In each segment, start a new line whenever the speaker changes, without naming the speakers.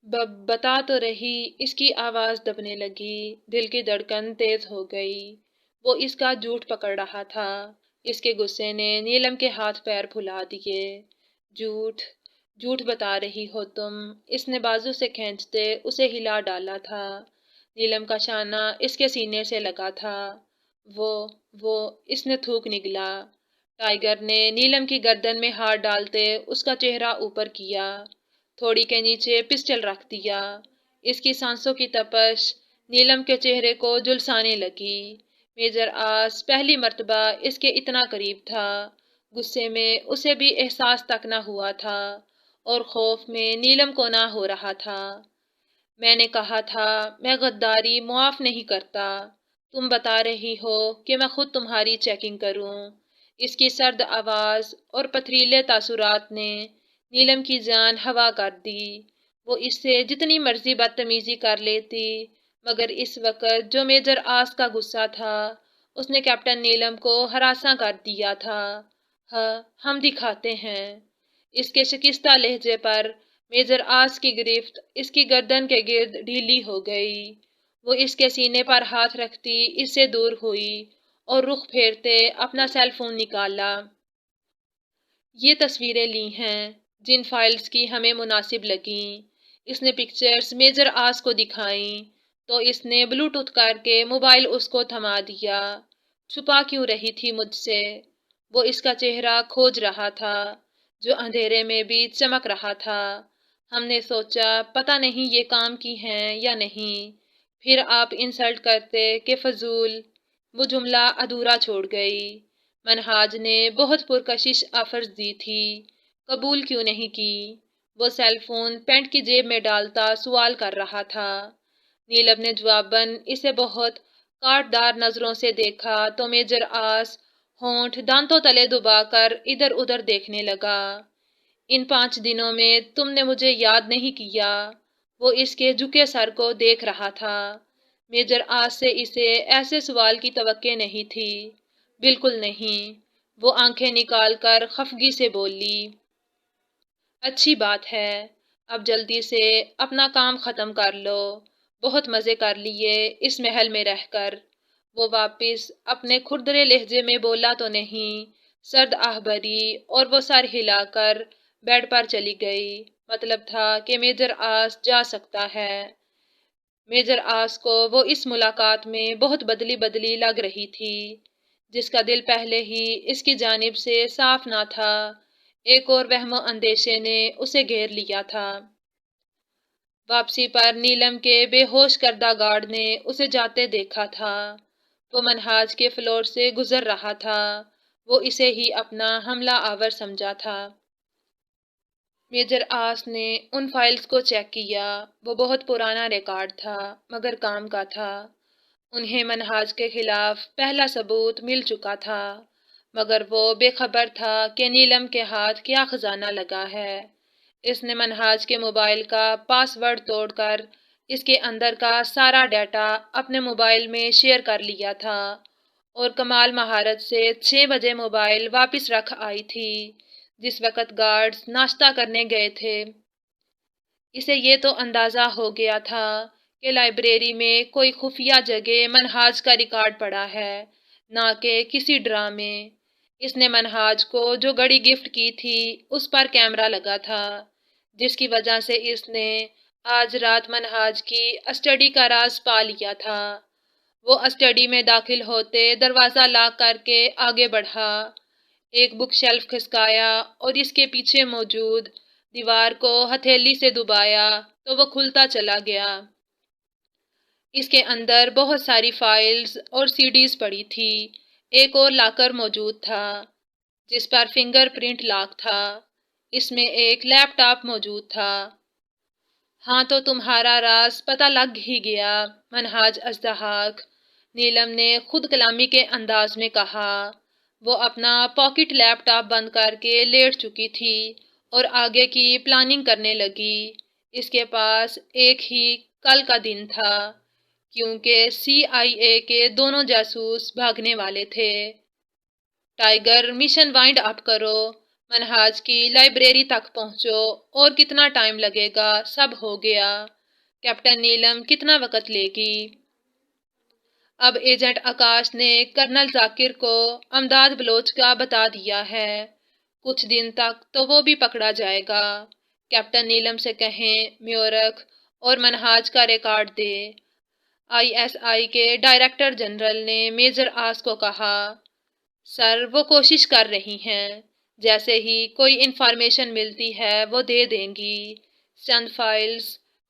بتا تو رہی۔ اس کی آواز دبنے لگی، دل کی دھڑکن تیز ہو گئی۔ وہ اس کا جھوٹ پکڑ رہا تھا۔ اس کے غصے نے نیلم کے ہاتھ پیر پھلا دیے۔ جھوٹ، جھوٹ بتا رہی ہو تم، اس نے بازو سے کھینچتے اسے ہلا ڈالا تھا۔ نیلم کا شانہ اس کے سینے سے لگا تھا۔ وہ اس نے تھوک نگلا۔ ٹائیگر نے نیلم کی گردن میں ہاتھ ڈالتے اس کا چہرہ اوپر کیا، تھوڑی کے نیچے پسٹل رکھ دیا۔ اس کی سانسوں کی تپش نیلم کے چہرے کو جھلسانے لگی۔ میجر آس پہلی مرتبہ اس کے اتنا قریب تھا۔ غصے میں اسے بھی احساس تک نہ ہوا تھا اور خوف میں نیلم کو نہ ہو رہا تھا۔ میں نے کہا تھا میں غداری معاف نہیں کرتا۔ تم بتا رہی ہو کہ میں خود تمہاری چیکنگ کروں۔ اس کی سرد آواز اور پتھریلے تاثرات نے نیلم کی جان ہوا کر دی۔ وہ اس سے جتنی مرضی بدتمیزی کر لیتی، مگر اس وقت جو میجر آس کا غصہ تھا اس نے کیپٹن نیلم کو ہراساں کر دیا تھا۔ ہم دکھاتے ہیں۔ اس کے شکستہ لہجے پر میجر آس کی گرفت اس کی گردن کے گرد ڈھیلی ہو گئی۔ وہ اس کے سینے پر ہاتھ رکھتی اس سے دور ہوئی اور رخ پھیرتے اپنا سیل فون نکالا۔ یہ تصویریں لی ہیں جن فائلز کی ہمیں مناسب لگیں۔ اس نے پکچرز میجر آس کو دکھائیں تو اس نے بلوٹوتھ کر کے موبائل اس کو تھما دیا۔ چھپا کیوں رہی تھی مجھ سے؟ وہ اس کا چہرہ کھوج رہا تھا جو اندھیرے میں بھی چمک رہا تھا۔ ہم نے سوچا پتہ نہیں یہ کام کی ہیں یا نہیں، پھر آپ انسلٹ کرتے کہ فضول۔ وہ جملہ ادھورا چھوڑ گئی۔ منہاج نے بہت پرکشش آفرز دی تھی، قبول کیوں نہیں کی؟ وہ سیل فون پینٹ کی جیب میں ڈالتا سوال کر رہا تھا۔ نیلم نے جواباً اسے بہت کاٹدار نظروں سے دیکھا تو میجر آس ہونٹ دانتوں تلے دبا کر ادھر ادھر دیکھنے لگا۔ ان 5 دنوں میں تم نے مجھے یاد نہیں کیا؟ وہ اس کے جھکے سر کو دیکھ رہا تھا۔ میجر آس سے اسے ایسے سوال کی توقع نہیں تھی۔ بالکل نہیں۔ وہ آنکھیں نکال کر خفگی سے بولی۔ اچھی بات ہے، اب جلدی سے اپنا کام ختم کر لو۔ بہت مزے کر لیے اس محل میں رہ کر۔ وہ واپس اپنے کھردرے لہجے میں بولا تو نہیں، سرد آہ بھری اور وہ سر ہلا کر بیڈ پر چلی گئی۔ مطلب تھا کہ میجر آس جا سکتا ہے۔ میجر آس کو وہ اس ملاقات میں بہت بدلی بدلی لگ رہی تھی۔ جس کا دل پہلے ہی اس کی جانب سے صاف نہ تھا، ایک اور وہم و اندیشے نے اسے گھیر لیا تھا۔ واپسی پر نیلم کے بے ہوش کردہ گارڈ نے اسے جاتے دیکھا تھا۔ وہ منہاج کے فلور سے گزر رہا تھا۔ وہ اسے ہی اپنا حملہ آور سمجھا تھا۔ میجر آس نے ان فائلز کو چیک کیا۔ وہ بہت پرانا ریکارڈ تھا مگر کام کا تھا۔ انہیں منہاج کے خلاف پہلا ثبوت مل چکا تھا، مگر وہ بے خبر تھا کہ نیلم کے ہاتھ کیا خزانہ لگا ہے۔ اس نے منہاج کے موبائل کا پاس ورڈ توڑ کر اس کے اندر کا سارا ڈیٹا اپنے موبائل میں شیئر کر لیا تھا اور کمال مہارت سے 6 بجے موبائل واپس رکھ آئی تھی جس وقت گارڈز ناشتہ کرنے گئے تھے۔ اسے یہ تو اندازہ ہو گیا تھا کہ لائبریری میں کوئی خفیہ جگہ منہاج کا ریکارڈ پڑا ہے، نہ کہ کسی ڈرامے۔ اس نے منہاج کو جو گھڑی گفٹ کی تھی اس پر کیمرہ لگا تھا، جس کی وجہ سے اس نے آج رات منہاج کی اسٹڈی کا راز پا لیا تھا۔ وہ اسٹڈی میں داخل ہوتے دروازہ لاک کر کے آگے بڑھا، ایک بک شیلف کھسکایا اور اس کے پیچھے موجود دیوار کو ہتھیلی سے دبایا تو وہ کھلتا چلا گیا۔ اس کے اندر بہت ساری فائلز اور سیڈیز پڑی تھی۔ ایک اور لاکر موجود تھا جس پر فنگر پرنٹ لاک تھا۔ اس میں ایک لیپ ٹاپ موجود تھا۔ ہاں تو تمہارا راز پتہ لگ ہی گیا، منہاج ازدحاق، نیلم نے خود کلامی کے انداز میں کہا۔ وہ اپنا پاکٹ لیپ ٹاپ بند کر کے لیٹ چکی تھی اور آگے کی پلاننگ کرنے لگی۔ اس کے پاس ایک ہی کل کا دن تھا کیونکہ CIA کے دونوں جاسوس بھاگنے والے تھے۔ ٹائیگر مشن وائنڈ اپ کرو، منہاج کی لائبریری تک پہنچو، اور کتنا ٹائم لگے گا؟ سب ہو گیا۔ کیپٹن نیلم کتنا وقت لے گی؟ اب ایجنٹ آکاش نے کرنل ذاکر کو امداد بلوچ کا بتا دیا ہے، کچھ دن تک تو وہ بھی پکڑا جائے گا۔ کیپٹن نیلم سے کہیں میورک اور منہاج کا ریکارڈ دے۔ ISI کے ڈائریکٹر جنرل نے میجر آس کو کہا، سر وہ کوشش کر رہی ہیں، جیسے ہی کوئی انفارمیشن ملتی ہے وہ دے دیں گی۔ چند فائلز،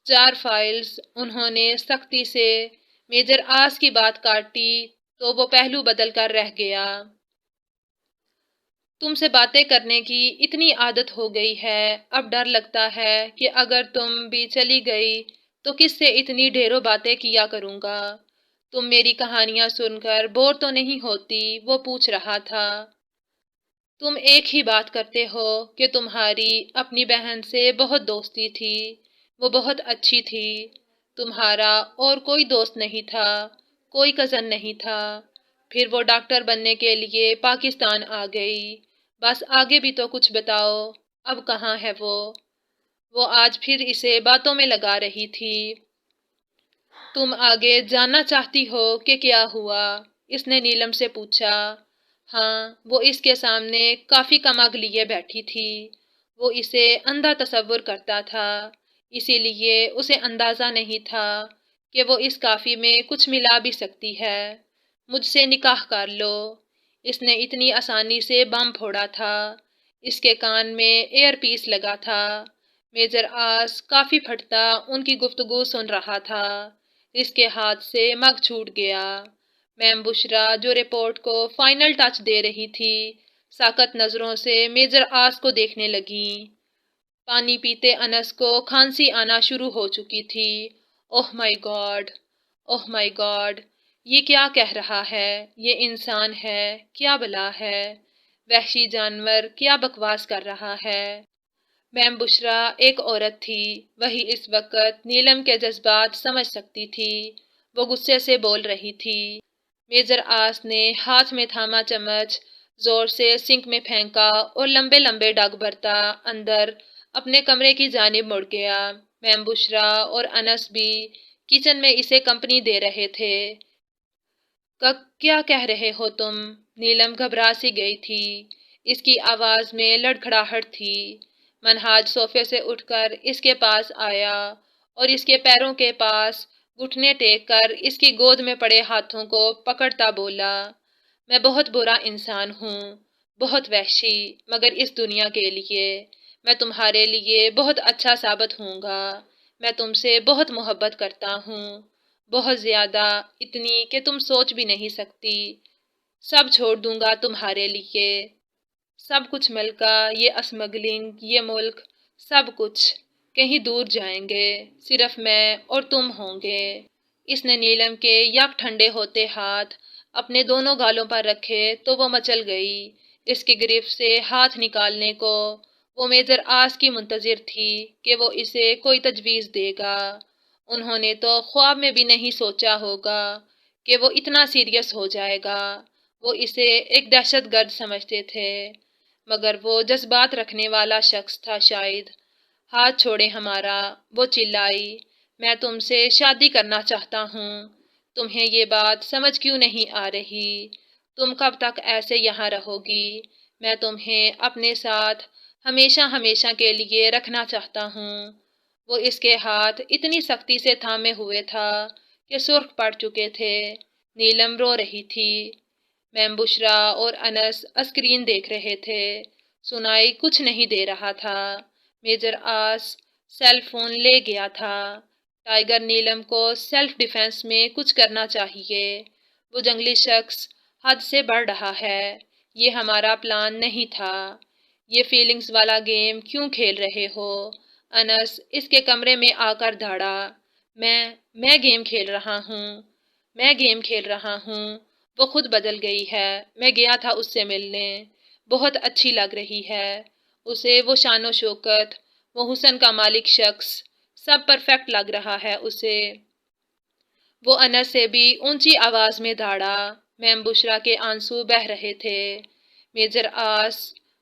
4 فائلز، انہوں نے سختی سے میجر آس کی بات کاٹی تو وہ پہلو بدل کر رہ گیا۔ تم سے باتیں کرنے کی اتنی عادت ہو گئی ہے، اب ڈر لگتا ہے کہ اگر تم بھی چلی گئی تو کس سے اتنی ڈھیروں باتیں کیا کروں گا؟ تم میری کہانیاں سن کر بور تو نہیں ہوتی؟ وہ پوچھ رہا تھا۔ تم ایک ہی بات کرتے ہو کہ تمہاری اپنی بہن سے بہت دوستی تھی، وہ بہت اچھی تھی۔ تمہارا اور کوئی دوست نہیں تھا، کوئی کزن نہیں تھا۔ پھر وہ ڈاکٹر بننے کے لیے پاکستان آ گئی۔ بس آگے بھی تو کچھ بتاؤ، اب کہاں ہے وہ؟ وہ آج پھر اسے باتوں میں لگا رہی تھی۔ تم آگے جاننا چاہتی ہو کہ کیا ہوا؟ اس نے نیلم سے پوچھا۔ ہاں، وہ اس کے سامنے کافی کماغ لیے بیٹھی تھی۔ وہ اسے اندھا تصور کرتا تھا، اسی لیے اسے اندازہ نہیں تھا کہ وہ اس کافی میں کچھ ملا بھی سکتی ہے۔ مجھ سے نکاح کر لو۔ اس نے اتنی آسانی سے بم پھوڑا تھا۔ اس کے کان میں ایئر پیس لگا تھا۔ میجر آس کافی پھٹتا ان کی گفتگو سن رہا تھا۔ اس کے ہاتھ سے مگ چھوٹ گیا۔ میم بشرا جو رپورٹ کو فائنل ٹچ دے رہی تھی، ساکت نظروں سے میجر آس کو دیکھنے لگیں۔ پانی پیتے انس کو کھانسی آنا شروع ہو چکی تھی۔ اوہ مائی گاڈ، اوہ مائی گاڈ، یہ کیا کہہ رہا ہے؟ یہ انسان ہے کیا بلا ہے؟ وحشی جانور کیا بکواس کر رہا ہے؟ میم بشرا ایک عورت تھی، وہی اس وقت نیلم کے جذبات سمجھ سکتی تھی۔ وہ غصے سے بول رہی تھی۔ میجر آس نے ہاتھ میں تھاما چمچ زور سے سنک میں پھینکا اور لمبے لمبے ڈگ بھرتا اندر اپنے کمرے کی جانب مڑ گیا۔ میم بشرا اور انس بھی کچن میں اسے کمپنی دے رہے تھے۔ کیا کہہ رہے ہو تم؟ نیلم گھبرا سی گئی تھی۔ اس کی آواز میں لڑکھڑاہٹ تھی۔ منہاج صوفے سے اٹھ کر اس کے پاس آیا اور اس کے پیروں کے پاس گھٹنے ٹیک کر اس کی گود میں پڑے ہاتھوں کو پکڑتا بولا، میں بہت برا انسان ہوں، بہت وحشی، مگر اس دنیا کے لیے میں تمہارے لیے بہت اچھا ثابت ہوں گا۔ میں تم سے بہت محبت کرتا ہوں، بہت زیادہ، اتنی کہ تم سوچ بھی نہیں سکتی۔ سب چھوڑ دوں گا تمہارے لیے، سب کچھ مل کا، یہ اسمگلنگ، یہ ملک، سب کچھ، کہیں دور جائیں گے، صرف میں اور تم ہوں گے۔ اس نے نیلم کے یک ٹھنڈے ہوتے ہاتھ اپنے دونوں گالوں پر رکھے تو وہ مچل گئی۔ اس کی گرفت سے ہاتھ نکالنے کو وہ میجر آس کی منتظر تھی کہ وہ اسے کوئی تجویز دے گا۔ انہوں نے تو خواب میں بھی نہیں سوچا ہوگا کہ وہ اتنا سیریس ہو جائے گا۔ وہ اسے ایک دہشت گرد سمجھتے تھے، مگر وہ جذبات رکھنے والا شخص تھا شاید۔ ہاتھ چھوڑے ہمارا، وہ چلائی، میں تم سے شادی کرنا چاہتا ہوں۔ تمہیں یہ بات سمجھ کیوں نہیں آ رہی؟ تم کب تک ایسے یہاں رہو گی؟ میں تمہیں اپنے ساتھ ہمیشہ ہمیشہ کے لیے رکھنا چاہتا ہوں۔ وہ اس کے ہاتھ اتنی سختی سے تھامے ہوئے تھا کہ سرخ پڑ چکے تھے۔ نیلم رو رہی تھی۔ میم بشرا اور انس اسکرین دیکھ رہے تھے۔ سنائی کچھ نہیں دے رہا تھا۔ میجر آس سیل فون لے گیا تھا۔ ٹائیگر نیلم کو سیلف ڈیفنس میں کچھ کرنا چاہیے۔ وہ جنگلی شخص حد سے بڑھ رہا ہے۔ یہ ہمارا پلان نہیں تھا۔ یہ فیلنگز والا گیم کیوں کھیل رہے ہو؟ انس اس کے کمرے میں آ کر دھاڑا۔ میں گیم کھیل رہا ہوں، میں گیم کھیل رہا ہوں۔ وہ خود بدل گئی ہے۔ میں گیا تھا اس سے ملنے، بہت اچھی لگ رہی ہے۔ اسے وہ شان و شوکت، وہ حسن کا مالک شخص، سب پرفیکٹ لگ رہا ہے اسے۔ وہ انس سے بھی اونچی آواز میں دھاڑا۔ میم بشرا کے آنسو بہہ رہے تھے۔ میجر آس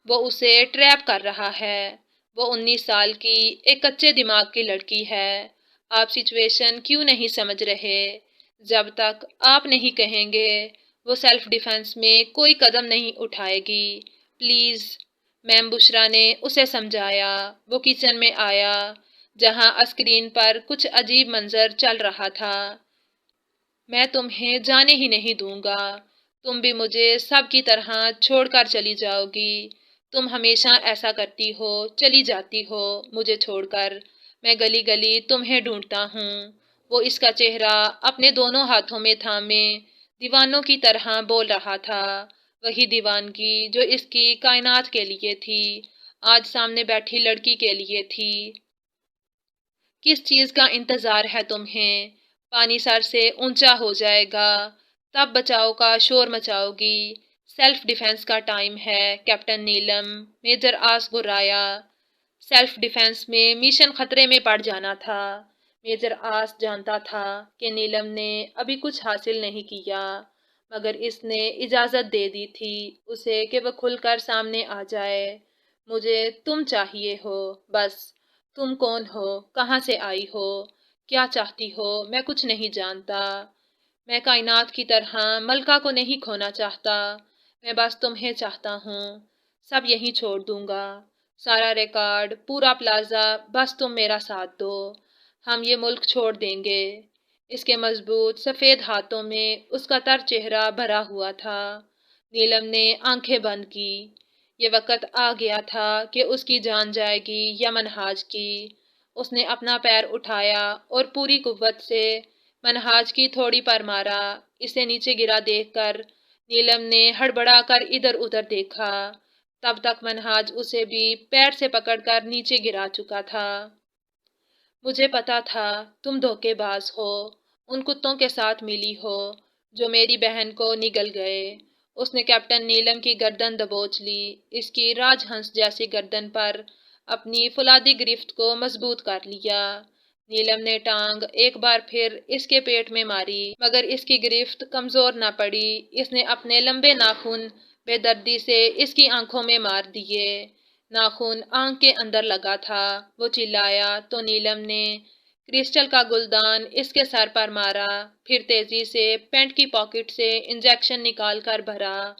وہ اسے ٹریپ کر رہا ہے۔ وہ 19 سال کی ایک کچے دماغ کی لڑکی ہے۔ آپ سچویشن کیوں نہیں سمجھ رہے؟ جب تک آپ نہیں کہیں گے وہ سیلف ڈیفنس میں کوئی قدم نہیں اٹھائے گی۔ پلیز، میم بشرا نے اسے سمجھایا۔ وہ کچن میں آیا جہاں اسکرین پر کچھ عجیب منظر چل رہا تھا۔ میں تمہیں جانے ہی نہیں دوں گا۔ تم بھی مجھے سب کی طرح چھوڑ کر چلی جاؤ گی۔ تم ہمیشہ ایسا کرتی ہو، چلی جاتی ہو مجھے چھوڑ کر۔ میں گلی گلی تمہیں ڈھونڈتا ہوں۔ وہ اس کا چہرہ اپنے دونوں ہاتھوں میں تھامے دیوانوں کی طرح بول رہا تھا۔ وہی دیوانگی جو اس کی کائنات کے لیے تھی، آج سامنے بیٹھی لڑکی کے لیے تھی۔ کس چیز کا انتظار ہے تمہیں؟ پانی سر سے اونچا ہو جائے گا، تب بچاؤ کا شور مچاؤ گی۔ سیلف ڈیفنس کا ٹائم ہے کیپٹن نیلم، میجر آس گرایا۔ سیلف ڈیفنس میں مشن خطرے میں پڑ جانا تھا۔ میجر آس جانتا تھا کہ نیلم نے ابھی کچھ حاصل نہیں کیا، مگر اس نے اجازت دے دی تھی اسے کہ وہ کھل کر سامنے آ جائے۔ مجھے تم چاہیے ہو، بس۔ تم کون ہو؟ کہاں سے آئی ہو؟ کیا چاہتی ہو؟ میں کچھ نہیں جانتا۔ میں کائنات کی طرح ملکہ کو نہیں کھونا چاہتا۔ میں بس تمہیں چاہتا ہوں۔ سب یہیں چھوڑ دوں گا، سارا ریکارڈ، پورا پلازا، بس تم میرا ساتھ دو۔ ہم یہ ملک چھوڑ دیں گے۔ اس کے مضبوط سفید ہاتھوں میں اس کا تر چہرہ بھرا ہوا تھا۔ نیلم نے آنکھیں بند کی۔ یہ وقت آ گیا تھا کہ اس کی جان جائے گی یا منہاج کی۔ اس نے اپنا پیر اٹھایا اور پوری قوت سے منہاج کی تھوڑی پر مارا۔ اسے نیچے گرا دیکھ کر نیلم نے ہڑبڑا کر ادھر ادھر دیکھا۔ تب تک منہاج اسے بھی پیر سے پکڑ کر نیچے گرا چکا تھا۔ مجھے پتا تھا تم دھوکے باز ہو، ان کتوں کے ساتھ ملی ہو جو میری بہن کو نگل گئے۔ اس نے کیپٹن نیلم کی گردن دبوچ لی، اس کی راج ہنس جیسی گردن پر اپنی فولادی گرفت کو مضبوط کر لیا۔ نیلم نے ٹانگ ایک بار پھر اس کے پیٹ میں ماری، مگر اس کی گرفت کمزور نہ پڑی۔ اس نے اپنے لمبے ناخن بے دردی سے اس کی آنکھوں میں مار دیے۔ ناخن آنکھ کے اندر لگا تھا۔ وہ چلایا تو نیلم نے کرسٹل کا گلدان اس کے سر پر مارا، پھر تیزی سے پینٹ کی پاکٹ سے انجیکشن نکال کر بھرا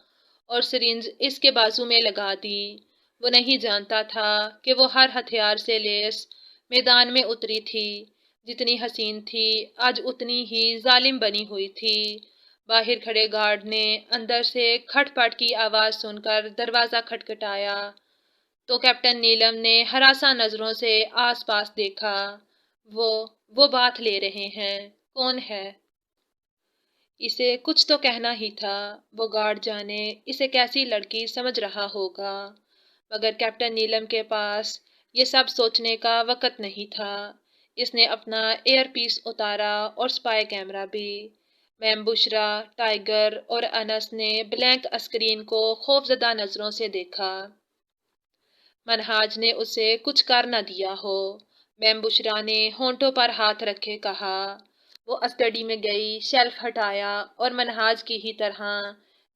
اور سرنج اس کے بازو میں لگا دی۔ وہ نہیں جانتا تھا کہ وہ ہر ہتھیار سے لیس میدان میں اتری تھی۔ جتنی حسین تھی آج اتنی ہی ظالم بنی ہوئی تھی۔ باہر کھڑے گارڈ نے اندر سے کھٹ پٹ کی آواز سن کر دروازہ کھٹکھٹایا تو کیپٹن نیلم نے ہراساں نظروں سے آس پاس دیکھا۔ وہ بات لے رہے ہیں۔ کون ہے؟ اسے کچھ تو کہنا ہی تھا۔ وہ گارڈ جانے اسے کیسی لڑکی سمجھ رہا ہوگا، مگر کیپٹن نیلم کے پاس یہ سب سوچنے کا وقت نہیں تھا۔ اس نے اپنا ایئر پیس اتارا اور سپائی کیمرہ بھی۔ میم بشرا، ٹائیگر اور انس نے بلینک اسکرین کو خوفزدہ نظروں سے دیکھا۔ منہاج نے اسے کچھ کر نہ دیا ہو، میم بشرا نے ہونٹوں پر ہاتھ رکھے کہا۔ وہ اسٹڈی میں گئی، شیلف ہٹایا اور منہاج کی ہی طرح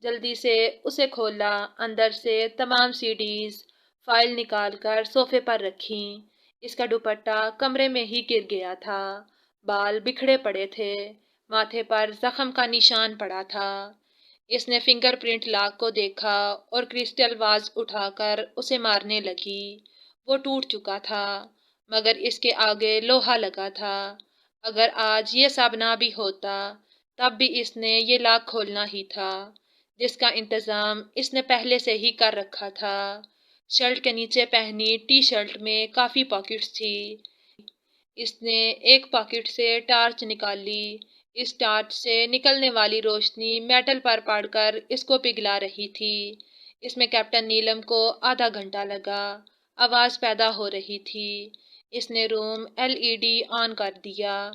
جلدی سے اسے کھولا، اندر سے تمام CDs فائل نکال کر صوفے پر رکھیں۔ اس کا دوپٹہ کمرے میں ہی گر گیا تھا، بال بکھڑے پڑے تھے، ماتھے پر زخم کا نشان پڑا تھا۔ اس نے فنگر پرنٹ لاک کو دیکھا اور کرسٹل واز اٹھا کر اسے مارنے لگی۔ وہ ٹوٹ چکا تھا، مگر اس کے آگے لوہا لگا تھا۔ اگر آج یہ سب نہ بھی ہوتا، تب بھی اس نے یہ لاک کھولنا ہی تھا، جس کا انتظام اس نے پہلے سے ہی کر رکھا تھا۔ شرٹ کے نیچے پہنی ٹی شرٹ میں کافی پاکٹس تھی۔ اس نے ایک پاکٹ سے ٹارچ نکال لی۔ اس ٹارچ سے نکلنے والی روشنی میٹل پر پڑ کر اس کو پگھلا رہی تھی۔ اس میں کیپٹن نیلم کو آدھا گھنٹہ لگا۔ آواز پیدا ہو رہی تھی۔ اس نے روم LED آن کر دیا۔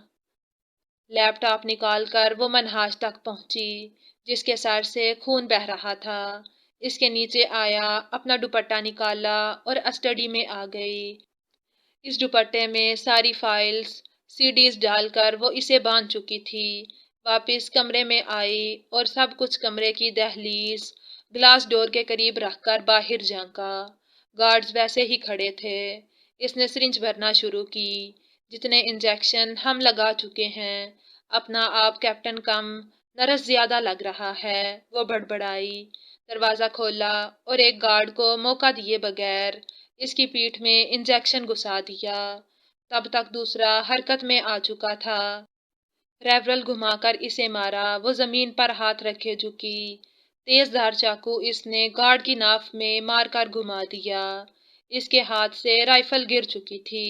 لیپ ٹاپ نکال کر وہ منہاج تک پہنچی، جس کے سر سے خون بہہ رہا تھا۔ اس کے نیچے آیا، اپنا دوپٹہ نکالا اور اسٹڈی میں آ گئی۔ اس دوپٹے میں ساری فائلز، CDs ڈال کر وہ اسے باندھ چکی تھی۔ واپس کمرے میں آئی اور سب کچھ کمرے کی دہلیز، گلاس ڈور کے قریب رکھ کر باہر جھانکا۔ گارڈز ویسے ہی کھڑے تھے۔ اس نے سرنج بھرنا شروع کی۔ جتنے انجیکشن ہم لگا چکے ہیں، اپنا آپ کیپٹن کم نرس زیادہ لگ رہا ہے، وہ بڑبڑائی۔ دروازہ کھولا اور ایک گارڈ کو موقع دیے بغیر اس کی پیٹھ میں انجیکشن گھسا دیا۔ تب تک دوسرا حرکت میں آ چکا تھا۔ ریورل گھما کر اسے مارا۔ وہ زمین پر ہاتھ رکھے جھکی۔ تیز دھار چاقو اس نے گارڈ کی ناف میں مار کر گھما دیا۔ اس کے ہاتھ سے رائفل گر چکی تھی۔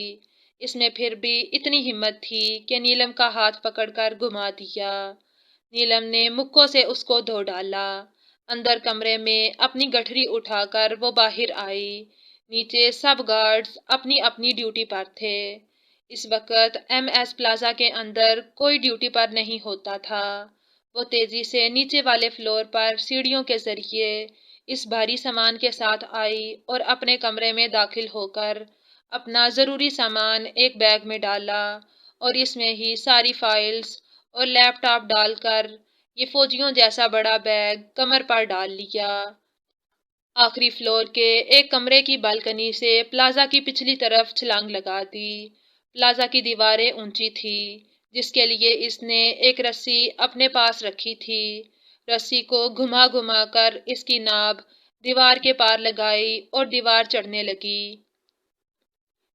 اس میں پھر بھی اتنی ہمت تھی کہ نیلم کا ہاتھ پکڑ کر گھما دیا۔ نیلم نے مکوں سے اس کو دھو ڈالا۔ اندر کمرے میں اپنی گٹھری اٹھا کر وہ باہر آئی۔ نیچے سب گارڈز اپنی اپنی ڈیوٹی پر تھے۔ اس وقت ایم ایس پلازا کے اندر کوئی ڈیوٹی پر نہیں ہوتا تھا۔ وہ تیزی سے نیچے والے فلور پر سیڑھیوں کے ذریعے اس بھاری سامان کے ساتھ آئی اور اپنے کمرے میں داخل ہو کر اپنا ضروری سامان ایک بیگ میں ڈالا اور اس میں ہی ساری فائلز اور لیپ ٹاپ ڈال کر یہ فوجیوں جیسا بڑا بیگ کمر پر ڈال لیا۔ آخری فلور کے ایک کمرے کی بالکنی سے پلازا کی پچھلی طرف چھلانگ لگا دی۔ پلازا کی دیواریں اونچی تھی، جس کے لیے اس نے ایک رسی اپنے پاس رکھی تھی۔ رسی کو گھما گھما کر اس کی ناب دیوار کے پار لگائی اور دیوار چڑھنے لگی۔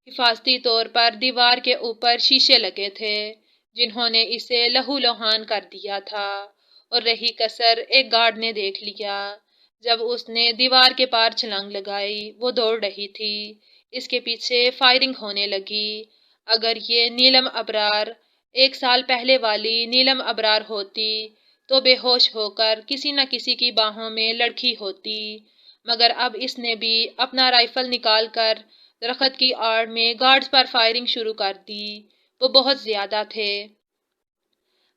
حفاظتی طور پر دیوار کے اوپر شیشے لگے تھے، جنہوں نے اسے لہو لہان کر دیا تھا، اور رہی کسر ایک گارڈ نے دیکھ لیا۔ جب اس نے دیوار کے پار چھلانگ لگائی، وہ دوڑ رہی تھی۔ اس کے پیچھے فائرنگ ہونے لگی۔ اگر یہ نیلم ابرار 1 سال پہلے والی نیلم ابرار ہوتی تو بے ہوش ہو کر کسی نہ کسی کی باہوں میں لڑکی ہوتی، مگر اب اس نے بھی اپنا رائفل نکال کر درخت کی آڑ میں گارڈز پر فائرنگ شروع کر دی۔ وہ بہت زیادہ تھے۔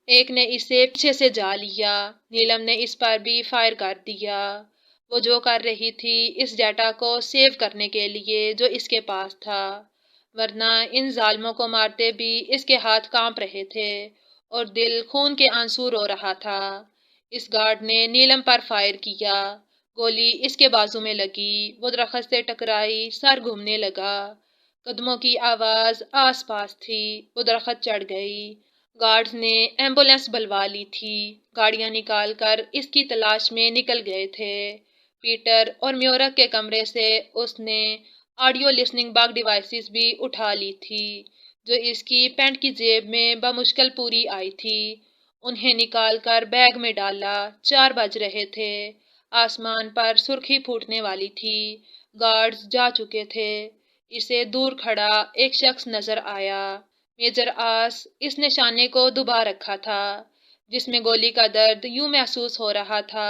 ایک نے اسے پیچھے سے جا لیا۔ نیلم نے اس پر بھی فائر کر دیا۔ وہ جو کر رہی تھی اس ڈیٹا کو سیو کرنے کے لیے جو اس کے پاس تھا، ورنہ ان ظالموں کو مارتے بھی اس کے ہاتھ کانپ رہے تھے اور دل خون کے آنسو رو رہا تھا۔ اس گارڈ نے نیلم پر فائر کیا۔ گولی اس کے بازو میں لگی۔ وہ درخت سے ٹکرائی، سر گھومنے لگا۔ قدموں کی آواز آس پاس تھی۔ وہ درخت چڑھ گئی۔ گارڈز نے ایمبولینس بلوا لی تھی۔ گاڑیاں نکال کر اس کی تلاش میں نکل گئے تھے۔ پیٹر اور میورک کے کمرے سے اس نے آڈیو لسننگ باگ ڈیوائسز بھی اٹھا لی تھی، جو اس کی پینٹ کی جیب میں بمشکل پوری آئی تھی۔ انہیں نکال کر بیگ میں ڈالا۔ 4 بج رہے تھے۔ آسمان پر سرخی پھوٹنے والی تھی۔ گارڈز جا چکے تھے۔ اسے دور کھڑا ایک شخص نظر آیا۔ میجر آس اس نشانے کو دبا رکھا تھا، جس میں گولی کا درد یوں محسوس ہو رہا تھا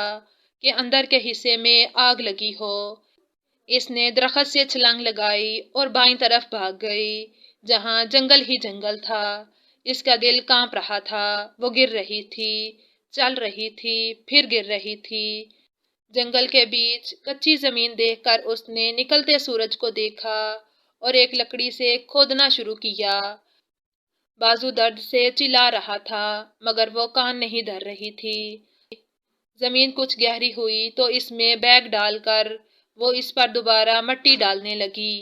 کہ اندر کے حصے میں آگ لگی ہو۔ اس نے درخت سے چھلانگ لگائی اور بائیں طرف بھاگ گئی، جہاں جنگل ہی جنگل تھا۔ اس کا دل کانپ رہا تھا۔ وہ گر رہی تھی، چل رہی تھی، پھر گر رہی تھی۔ جنگل کے بیچ کچی زمین دیکھ کر اس نے نکلتے سورج کو دیکھا اور ایک لکڑی سے کھودنا شروع کیا۔ بازو درد سے چلا رہا تھا، مگر وہ کان نہیں دھر رہی تھی۔ زمین کچھ گہری ہوئی تو اس میں بیگ ڈال کر وہ اس پر دوبارہ مٹی ڈالنے لگی۔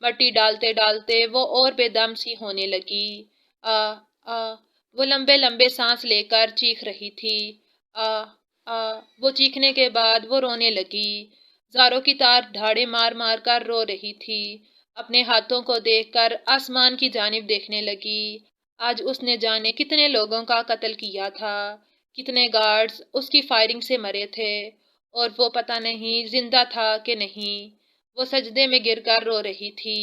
مٹی ڈالتے ڈالتے وہ اور بے دم سی ہونے لگی۔ آ آ وہ لمبے لمبے سانس لے کر چیخ رہی تھی۔ آ آ وہ چیخنے کے بعد وہ رونے لگی۔ زاروں کی تار دھاڑے مار مار کر رو رہی تھی۔ اپنے ہاتھوں کو دیکھ کر آسمان کی جانب دیکھنے لگی۔ آج اس نے جانے کتنے لوگوں کا قتل کیا تھا، کتنے گارڈز اس کی فائرنگ سے مرے تھے، اور وہ پتہ نہیں زندہ تھا کہ نہیں۔ وہ سجدے میں گر کر رو رہی تھی۔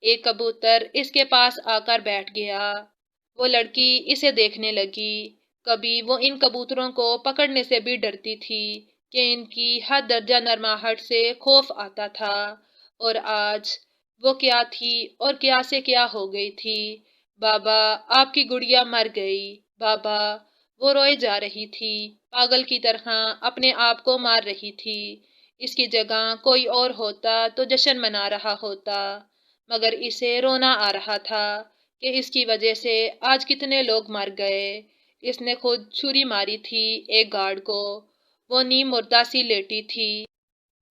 ایک کبوتر اس کے پاس آ کر بیٹھ گیا۔ وہ لڑکی اسے دیکھنے لگی۔ کبھی وہ ان کبوتروں کو پکڑنے سے بھی ڈرتی تھی کہ ان کی حد درجہ نرماہٹ سے خوف آتا تھا، اور آج وہ کیا تھی اور کیا سے کیا ہو گئی تھی۔ بابا، آپ کی گڑیا مر گئی۔ بابا، وہ روئے جا رہی تھی، پاگل کی طرح اپنے آپ کو مار رہی تھی۔ اس کی جگہ کوئی اور ہوتا تو جشن منا رہا ہوتا، مگر اسے رونا آ رہا تھا کہ اس کی وجہ سے آج کتنے لوگ مر گئے۔ اس نے خود چھری ماری تھی ایک گارڈ کو۔ وہ نیم مردہ سی لیٹی تھی۔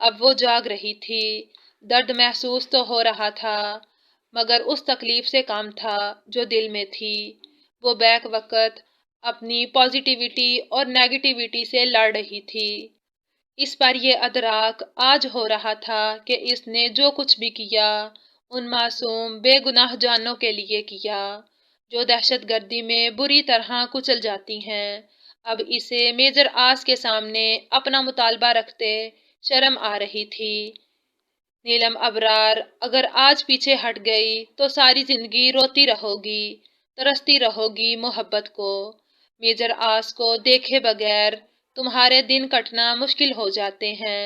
اب وہ جاگ رہی تھی، درد محسوس تو ہو رہا تھا مگر اس تکلیف سے کام تھا جو دل میں تھی۔ وہ بیک وقت اپنی پازیٹیوٹی اور نیگیٹیوٹی سے لڑ رہی تھی۔ اس پر یہ ادراک آج ہو رہا تھا کہ اس نے جو کچھ بھی کیا ان معصوم بے گناہ جانوں کے لیے کیا جو دہشت گردی میں بری طرح کچل جاتی ہیں۔ اب اسے میجر آس کے سامنے اپنا مطالبہ رکھتے شرم آ رہی تھی۔ نیلم ابرار اگر آج پیچھے ہٹ گئی تو ساری زندگی روتی رہو گی، ترستی رہو گی محبت کو۔ میجر آس کو دیکھے بغیر تمہارے دن کٹنا مشکل ہو جاتے ہیں۔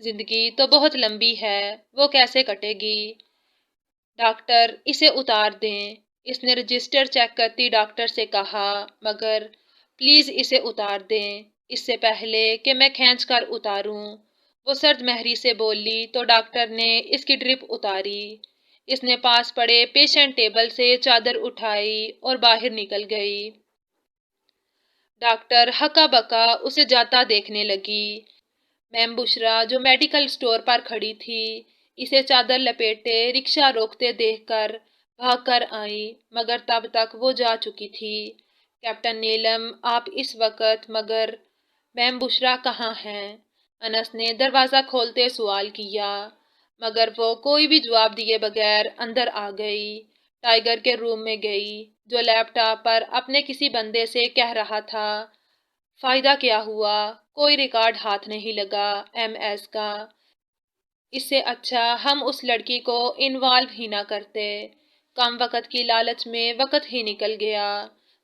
زندگی تو بہت لمبی ہے، وہ کیسے کٹے گی؟ ڈاکٹر اسے اتار دیں، اس نے رجسٹر چیک کرتی ڈاکٹر سے کہا، مگر پلیز اسے اتار دیں اس سے پہلے کہ میں کھینچ کر اتاروں۔ وہ سرد مہری سے بولی تو ڈاکٹر نے اس کی ڈرپ اتاری۔ اس نے پاس پڑے پیشنٹ ٹیبل سے چادر اٹھائی اور باہر نکل گئی۔ ڈاکٹر ہکا بکا اسے جاتا دیکھنے لگی۔ میم بشرا جو میڈیکل سٹور پر کھڑی تھی اسے چادر لپیٹے رکشہ روکتے دیکھ کر بھاگ کر آئی، مگر تب تک وہ جا چکی تھی۔ کیپٹن نیلم آپ اس وقت مگر میم بشرا کہاں ہیں؟ انس نے دروازہ کھولتے سوال کیا، مگر وہ کوئی بھی جواب دیے بغیر اندر آ گئی۔ ٹائیگر کے روم میں گئی جو لیپ ٹاپ پر اپنے کسی بندے سے کہہ رہا تھا، فائدہ کیا ہوا؟ کوئی ریکارڈ ہاتھ نہیں لگا ایم ایس کا۔ اس سے اچھا ہم اس لڑکی کو انوالو ہی نہ کرتے۔ کم وقت کی لالچ میں وقت ہی نکل گیا۔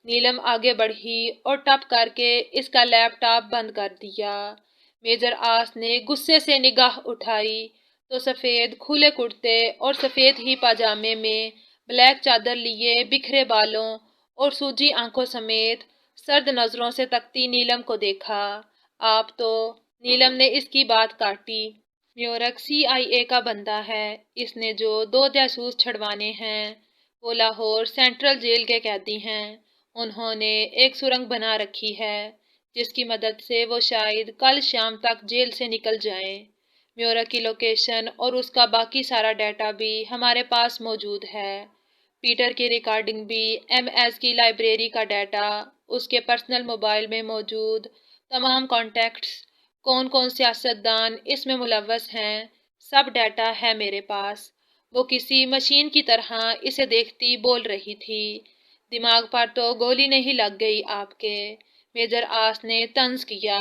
نیلم آگے بڑھی اور ٹپ کر کے اس کا لیپ ٹاپ بند کر دیا۔ میجر آس نے غصے سے نگاہ اٹھائی تو سفید کھلے کرتے اور سفید ہی پاجامے میں بلیک چادر لیے بکھرے بالوں اور سوجی آنکھوں سمیت سرد نظروں سے تکتی نیلم کو دیکھا۔ آپ تو، نیلم نے اس کی بات کاٹی، میورک CIA کا بندہ ہے، اس نے جو 2 جاسوس چھڑوانے ہیں وہ لاہور سینٹرل جیل کے قیدی ہیں۔ انہوں نے ایک سرنگ بنا رکھی ہے جس کی مدد سے وہ شاید کل شام تک جیل سے نکل جائیں۔ میورک کی لوکیشن اور اس کا باقی سارا ڈیٹا بھی ہمارے پاس موجود ہے۔ پیٹر کی ریکارڈنگ بھی، ایم ایس کی لائبریری کا ڈیٹا، اس کے پرسنل موبائل میں موجود تمام کانٹیکٹس، کون کون سیاستدان اس میں ملوث ہیں، سب ڈیٹا ہے میرے پاس۔ وہ کسی مشین کی طرح اسے دیکھتی بول رہی تھی، دماغ پر تو گولی نہیں لگ گئی آپ کے؟ میجر آس نے طنز کیا،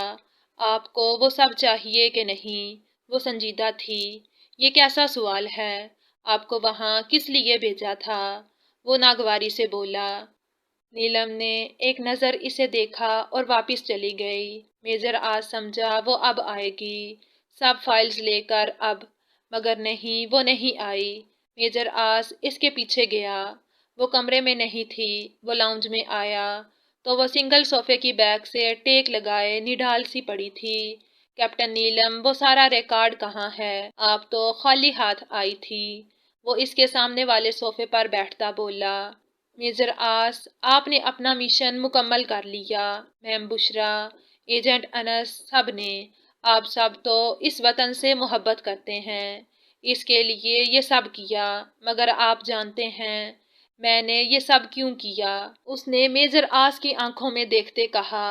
آپ کو وہ سب چاہیے کہ نہیں؟ وہ سنجیدہ تھی، یہ کیسا سوال ہے؟ آپ کو وہاں کس لیے بھیجا تھا؟ وہ ناگواری سے بولا۔ نیلم نے ایک نظر اسے دیکھا اور واپس چلی گئی۔ میجر آس سمجھا وہ اب آئے گی، سب فائلز لے کر اب، مگر نہیں، وہ نہیں آئی۔ میجر آس اس کے پیچھے گیا، وہ کمرے میں نہیں تھی۔ وہ لاؤنج میں آیا تو وہ سنگل صوفے کی بیک سے ٹیک لگائے نڈال سی پڑی تھی۔ کیپٹن نیلم وہ سارا ریکارڈ کہاں ہے؟ آپ تو خالی ہاتھ آئی تھی۔ وہ اس کے سامنے والے صوفے پر بیٹھتا بولا، میجر آس آپ نے اپنا مشن مکمل کر لیا، میم بشرا، ایجنٹ انس، سب نے، آپ سب تو اس وطن سے محبت کرتے ہیں، اس کے لیے یہ سب کیا، مگر آپ جانتے ہیں میں نے یہ سب کیوں کیا؟ اس نے میجر آس کی آنکھوں میں دیکھتے کہا،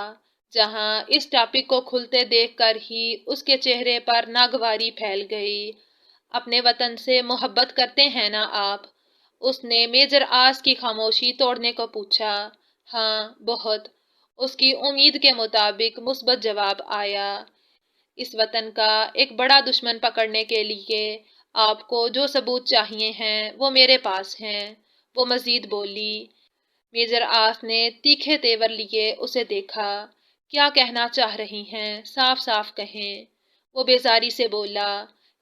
جہاں اس ٹاپک کو کھلتے دیکھ کر ہی اس کے چہرے پر ناگواری پھیل گئی۔ اپنے وطن سے محبت کرتے ہیں نا آپ؟ اس نے میجر آس کی خاموشی توڑنے کو پوچھا۔ ہاں، بہت۔ اس کی امید کے مطابق مثبت جواب آیا۔ اس وطن کا ایک بڑا دشمن پکڑنے کے لیے آپ کو جو ثبوت چاہیے ہیں وہ میرے پاس ہیں، وہ مزید بولی۔ میجر آس نے تیکھے تیور لیے اسے دیکھا، کیا کہنا چاہ رہی ہیں؟ صاف صاف کہیں۔ وہ بیزاری سے بولا۔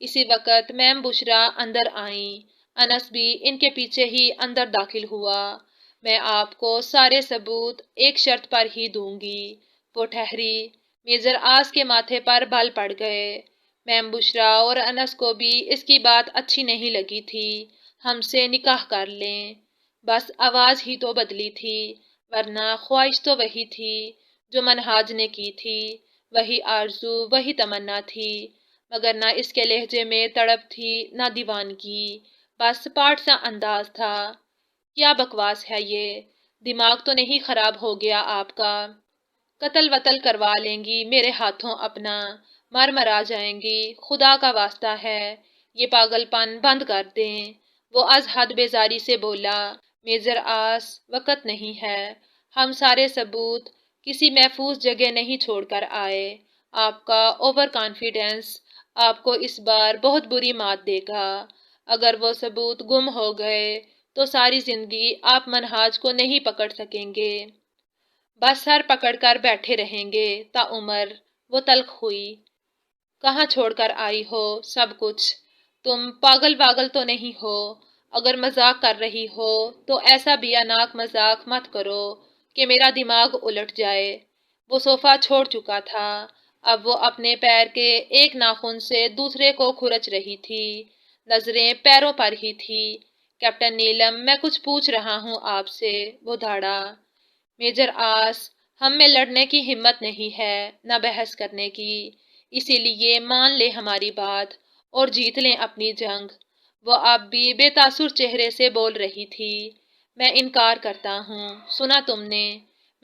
اسی وقت میم بشرا اندر آئیں، انس بھی ان کے پیچھے ہی اندر داخل ہوا۔ میں آپ کو سارے ثبوت ایک شرط پر ہی دوں گی۔ وہ ٹھہری، میجر آس کے ماتھے پر بال پڑ گئے۔ میم بشرا اور انس کو بھی اس کی بات اچھی نہیں لگی تھی۔ ہم سے نکاح کر لیں، بس آواز ہی تو بدلی تھی، ورنہ خواہش تو وہی تھی جو منہاج نے کی تھی، وہی آرزو، وہی تمنا تھی، مگر نہ اس کے لہجے میں تڑپ تھی نہ دیوانگی، بس پاٹ سا انداز تھا۔ کیا بکواس ہے یہ؟ دماغ تو نہیں خراب ہو گیا آپ کا؟ قتل وتل کروا لیں گی میرے ہاتھوں اپنا، مر مرا جائیں گی، خدا کا واسطہ ہے یہ پاگل پن بند کر دیں۔ وہ از حد بیزاری سے بولا، میجر آس وقت نہیں ہے، ہم سارے ثبوت کسی محفوظ جگہ نہیں چھوڑ کر آئے۔ آپ کا اوور کانفیڈنس آپ کو اس بار بہت بری مات دے گا۔ اگر وہ ثبوت گم ہو گئے تو ساری زندگی آپ منہاج کو نہیں پکڑ سکیں گے، بس سر پکڑ کر بیٹھے رہیں گے تا عمر۔ وہ تلخ ہوئی۔ کہاں چھوڑ کر آئی ہو سب کچھ؟ تم پاگل واگل تو نہیں ہو؟ اگر مذاق کر رہی ہو تو ایسا بیاناک مذاق مت کرو کہ میرا دماغ الٹ جائے۔ وہ صوفہ چھوڑ چکا تھا، اب وہ اپنے پیر کے ایک ناخن سے دوسرے کو کھرچ رہی تھی، نظریں پیروں پر ہی تھی۔ کیپٹن نیلم، میں کچھ پوچھ رہا ہوں آپ سے، وہ دھاڑا۔ میجر آس، ہم میں لڑنے کی ہمت نہیں ہے، نہ بحث کرنے کی، اسی لیے مان لے ہماری بات اور جیت لیں اپنی جنگ۔ وہ اب بھی بے تاثر چہرے سے بول رہی تھی۔ میں انکار کرتا ہوں، سنا تم نے؟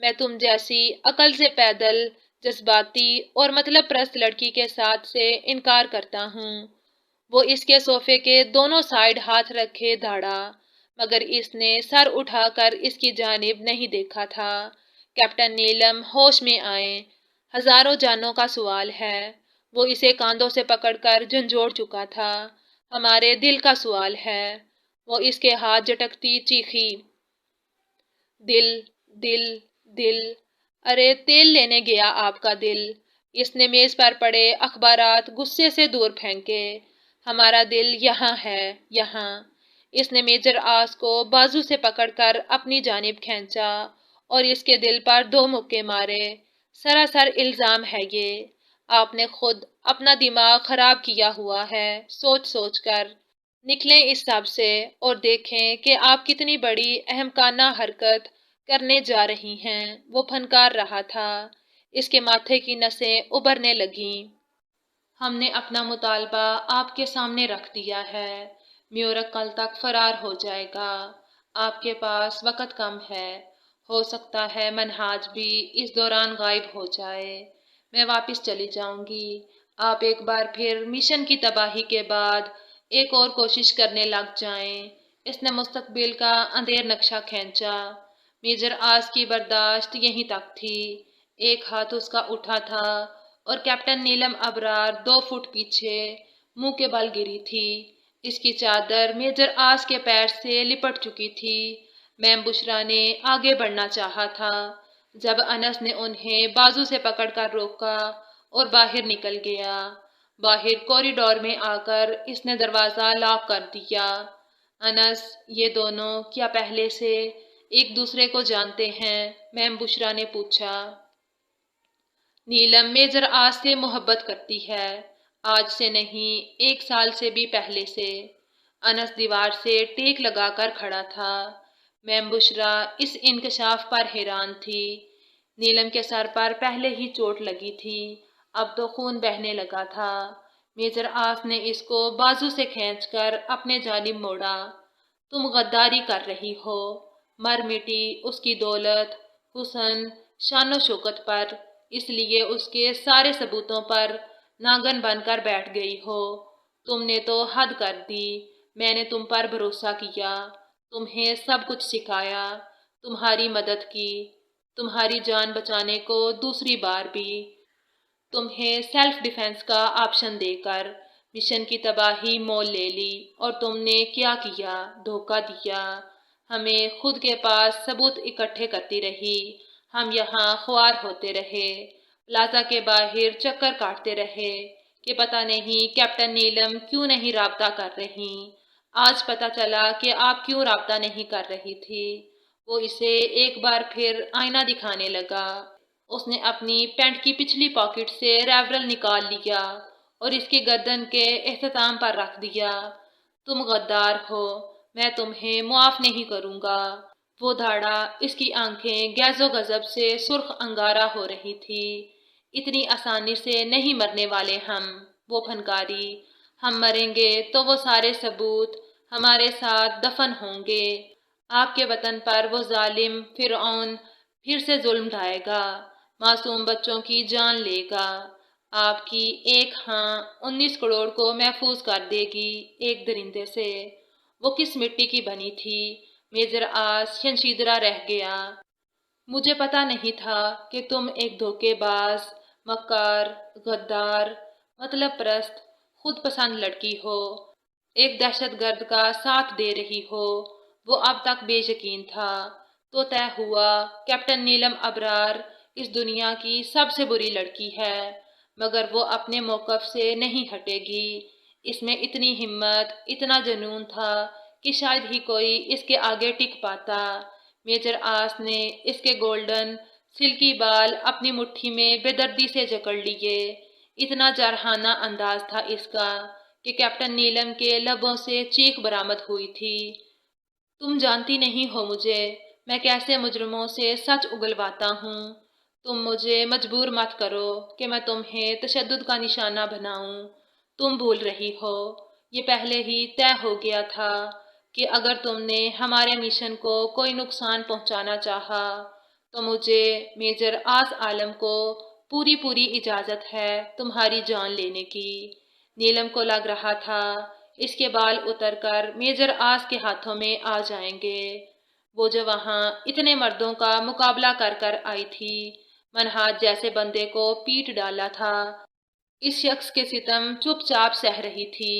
میں تم جیسی عقل سے پیدل جذباتی اور مطلب پرست لڑکی کے ساتھ سے انکار کرتا ہوں۔ وہ اس کے صوفے کے دونوں سائیڈ ہاتھ رکھے دھاڑا، مگر اس نے سر اٹھا کر اس کی جانب نہیں دیکھا تھا۔ کیپٹن نیلم ہوش میں آئے۔ ہزاروں جانوں کا سوال ہے، وہ اسے کاندھوں سے پکڑ کر جھنجھوڑ چکا تھا۔ ہمارے دل کا سوال ہے، وہ اس کے ہاتھ جھٹکتی چیخی۔ دل، دل، دل، ارے تیل لینے گیا آپ کا دل۔ اس نے میز پر پڑے اخبارات غصے سے دور پھینکے۔ ہمارا دل یہاں ہے، یہاں۔ اس نے میجر آس کو بازو سے پکڑ کر اپنی جانب کھینچا اور اس کے دل پر 2 مکے مارے۔ سراسر الزام ہے یہ۔ آپ نے خود اپنا دماغ خراب کیا ہوا ہے سوچ سوچ کر۔ نکلیں اس سب سے اور دیکھیں کہ آپ کتنی بڑی احمقانہ حرکت کرنے جا رہی ہیں۔ وہ پھنکار رہا تھا۔ اس کے ماتھے کی نسیں ابھرنے لگیں۔ ہم نے اپنا مطالبہ آپ کے سامنے رکھ دیا ہے۔ میورک کل تک فرار ہو جائے گا۔ آپ کے پاس وقت کم ہے، ہو سکتا ہے منہاج بھی اس دوران غائب ہو جائے۔ میں واپس چلی جاؤں گی۔ آپ ایک بار پھر مشن کی تباہی کے بعد ایک اور کوشش کرنے لگ جائیں۔ اس نے مستقبل کا اندھیر نقشہ کھینچا۔ میجر آس کی برداشت یہیں تک تھی۔ ایک ہاتھ اس کا اٹھا تھا اور کیپٹن نیلم ابرار 2 فٹ پیچھے منہ کے بل گری تھی۔ اس کی چادر میجر آس کے پیر سے لپٹ چکی تھی۔ میم بشرا نے آگے بڑھنا چاہا تھا، جب انس نے انہیں بازو سے پکڑ کر روکا اور باہر نکل گیا۔ باہر کوریڈور میں آ کر اس نے دروازہ لاک کر دیا۔ انس، یہ دونوں کیا پہلے سے ایک دوسرے کو جانتے ہیں؟ میم بشرا نے پوچھا۔ نیلم میجر آس سے محبت کرتی ہے، آج سے نہیں 1 سال سے بھی پہلے سے۔ انس دیوار سے ٹیک لگا کر کھڑا تھا۔ میم بشرا اس انکشاف پر حیران تھی۔ نیلم کے سر پر پہلے ہی چوٹ لگی تھی، اب تو خون بہنے لگا تھا۔ میجر آس نے اس کو بازو سے کھینچ کر اپنے جانب موڑا۔ تم غداری کر رہی ہو، مر مٹی اس کی دولت، حسن، شان و شوکت پر، اس لیے اس کے سارے ثبوتوں پر ناگن بن کر بیٹھ گئی ہو۔ تم نے تو حد کر دی۔ میں نے تم پر بھروسہ کیا، تمہیں سب کچھ سکھایا، تمہاری مدد کی، تمہاری جان بچانے کو دوسری بار بھی، تمہیں سیلف ڈیفنس کا آپشن دے کر مشن کی تباہی مول لے لی، اور تم نے کیا کیا؟ دھوکہ دیا ہمیں۔ خود کے پاس ثبوت اکٹھے کرتی رہی، ہم یہاں خوار ہوتے رہے، پلازا کے باہر چکر کاٹتے رہے کہ پتہ نہیں کیپٹن نیلم کیوں نہیں رابطہ کر رہی۔ آج پتہ چلا کہ آپ کیوں رابطہ نہیں کر رہی تھی۔ وہ اسے ایک بار پھر آئینہ دکھانے لگا۔ اس نے اپنی پینٹ کی پچھلی پاکٹ سے ریولور نکال لیا اور اس کی گردن کے اختتام پر رکھ دیا۔ تم غدار ہو، میں تمہیں معاف نہیں کروں گا۔ وہ دھاڑا، اس کی آنکھیں غیظ و غضب سے سرخ انگارہ ہو رہی تھی۔ اتنی آسانی سے نہیں مرنے والے ہم۔ وہ پھنکاری۔ ہم مریں گے تو وہ سارے ثبوت ہمارے ساتھ دفن ہوں گے۔ آپ کے وطن پر وہ ظالم فرعون پھر سے ظلم ڈھائے گا، معصوم بچوں کی جان لے گا۔ آپ کی ایک 19 کروڑ کو محفوظ کر دے گی ایک درندے سے۔ وہ کس مٹی کی بنی تھی؟ میجر آس شنشیدرا رہ گیا۔ مجھے پتا نہیں تھا کہ تم ایک دھوکے باز، مکار، غدار، مطلب پرست، خود پسند لڑکی ہو، ایک دہشت گرد کا ساتھ دے رہی ہو۔ وہ اب تک بے یقین تھا۔ تو طے ہوا، کیپٹن نیلم ابرار اس دنیا کی سب سے بری لڑکی ہے، مگر وہ اپنے موقف سے نہیں ہٹے گی۔ اس میں اتنی ہمت، اتنا جنون تھا کہ شاید ہی کوئی اس کے آگے ٹک پاتا۔ میجر آس نے اس کے گولڈن سلکی بال اپنی مٹھی میں بے دردی سے جکڑ لیے۔ اتنا جارحانہ انداز تھا اس کا کہ کیپٹن نیلم کے لبوں سے چیخ برآمد ہوئی تھی۔ تم جانتی نہیں ہو مجھے، میں کیسے مجرموں سے سچ اگلواتا ہوں۔ تم مجھے مجبور مت کرو کہ میں تمہیں تشدد کا نشانہ بناؤں۔ تم بھول رہی ہو، یہ پہلے ہی طے ہو گیا تھا کہ اگر تم نے ہمارے مشن کو کوئی نقصان پہنچانا چاہا تو مجھے، میجر آس عالم کو پوری اجازت ہے تمہاری جان لینے کی۔ نیلم کو لگ رہا تھا اس کے بال اتر کر میجر آس کے ہاتھوں میں آ جائیں گے۔ وہ جو وہاں اتنے مردوں کا مقابلہ کر آئی تھی، منہاج جیسے بندے کو پیٹ ڈالا تھا، اس شخص کے ستم چپ چاپ سہ رہی تھی۔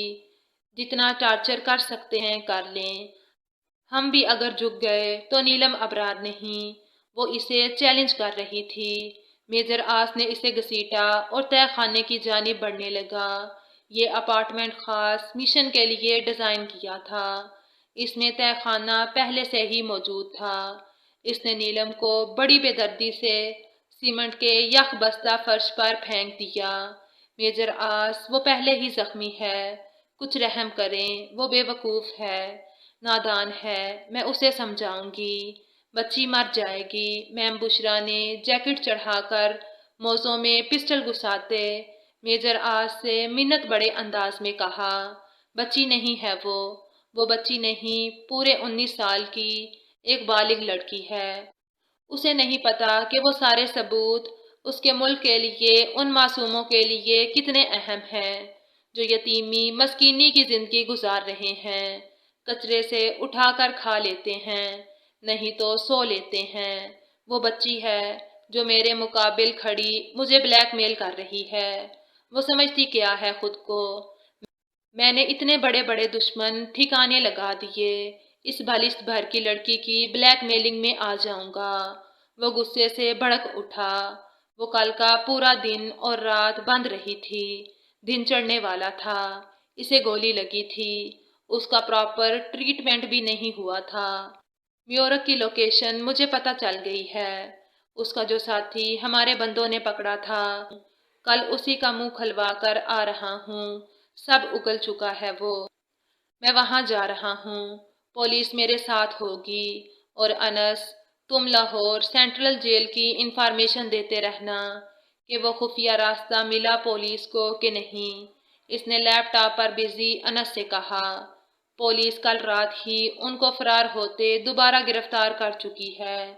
جتنا ٹارچر کر سکتے ہیں کر لیں، ہم بھی اگر جھک گئے تو نیلم ابرار نہیں۔ وہ اسے چیلنج کر رہی تھی۔ میجر آس نے اسے گھسیٹا اور تہہ خانے کی جانب بڑھنے لگا۔ یہ اپارٹمنٹ خاص مشن کے لیے ڈیزائن کیا تھا۔ اس میں تہہ خانہ پہلے سے ہی موجود تھا۔ اس نے نیلم کو بڑی بے دردی سے سیمنٹ کے یک بستہ فرش پر پھینک دیا۔ میجر آس، وہ پہلے ہی زخمی ہے، کچھ رحم کریں، وہ بے وقوف ہے، نادان ہے، میں اسے سمجھاؤں گی۔ بچی مر جائے گی۔ میم بشرا نے جیکٹ چڑھا کر موزوں میں پسٹل گھساتے میجر آس سے منت بڑے انداز میں کہا، بچی نہیں ہے وہ بچی نہیں، پورے 19 سال کی ایک بالغ لڑکی ہے۔ اسے نہیں پتا کہ وہ سارے ثبوت اس کے ملک کے لیے، ان معصوموں کے لیے کتنے اہم ہیں جو یتیمی مسکینی کی زندگی گزار رہے ہیں، کچرے سے اٹھا کر کھا لیتے ہیں، نہیں تو سو لیتے ہیں۔ وہ بچی ہے جو میرے مقابل کھڑی مجھے بلیک میل کر رہی ہے۔ وہ سمجھتی کیا ہے خود کو؟ میں نے اتنے بڑے بڑے دشمن ٹھکانے لگا دیے، اس بھلست بھر کی لڑکی کی بلیک میلنگ میں آ جاؤں گا۔ وہ غصے سے بھڑک اٹھا۔ وہ کل کا پورا دن اور رات بند رہی تھی۔ دن چڑھنے والا تھا، اسے گولی لگی تھی، اس کا پراپر ٹریٹمنٹ بھی نہیں ہوا تھا۔ میورک کی لوکیشن مجھے پتہ چل گئی ہے۔ اس کا جو ساتھی ہمارے بندوں نے پکڑا تھا، کل اسی کا منہ کھلوا کر آ رہا ہوں۔ سب اگل چکا ہے وہ۔ میں وہاں جا رہا ہوں، پولیس میرے ساتھ ہوگی، اور انس، تم لاہور سینٹرل جیل کی انفارمیشن دیتے رہنا کہ وہ خفیہ راستہ ملا پولیس کو کہ نہیں۔ اس نے لیپ ٹاپ پر بزی انس سے کہا۔ پولیس کل رات ہی ان کو فرار ہوتے دوبارہ گرفتار کر چکی ہے،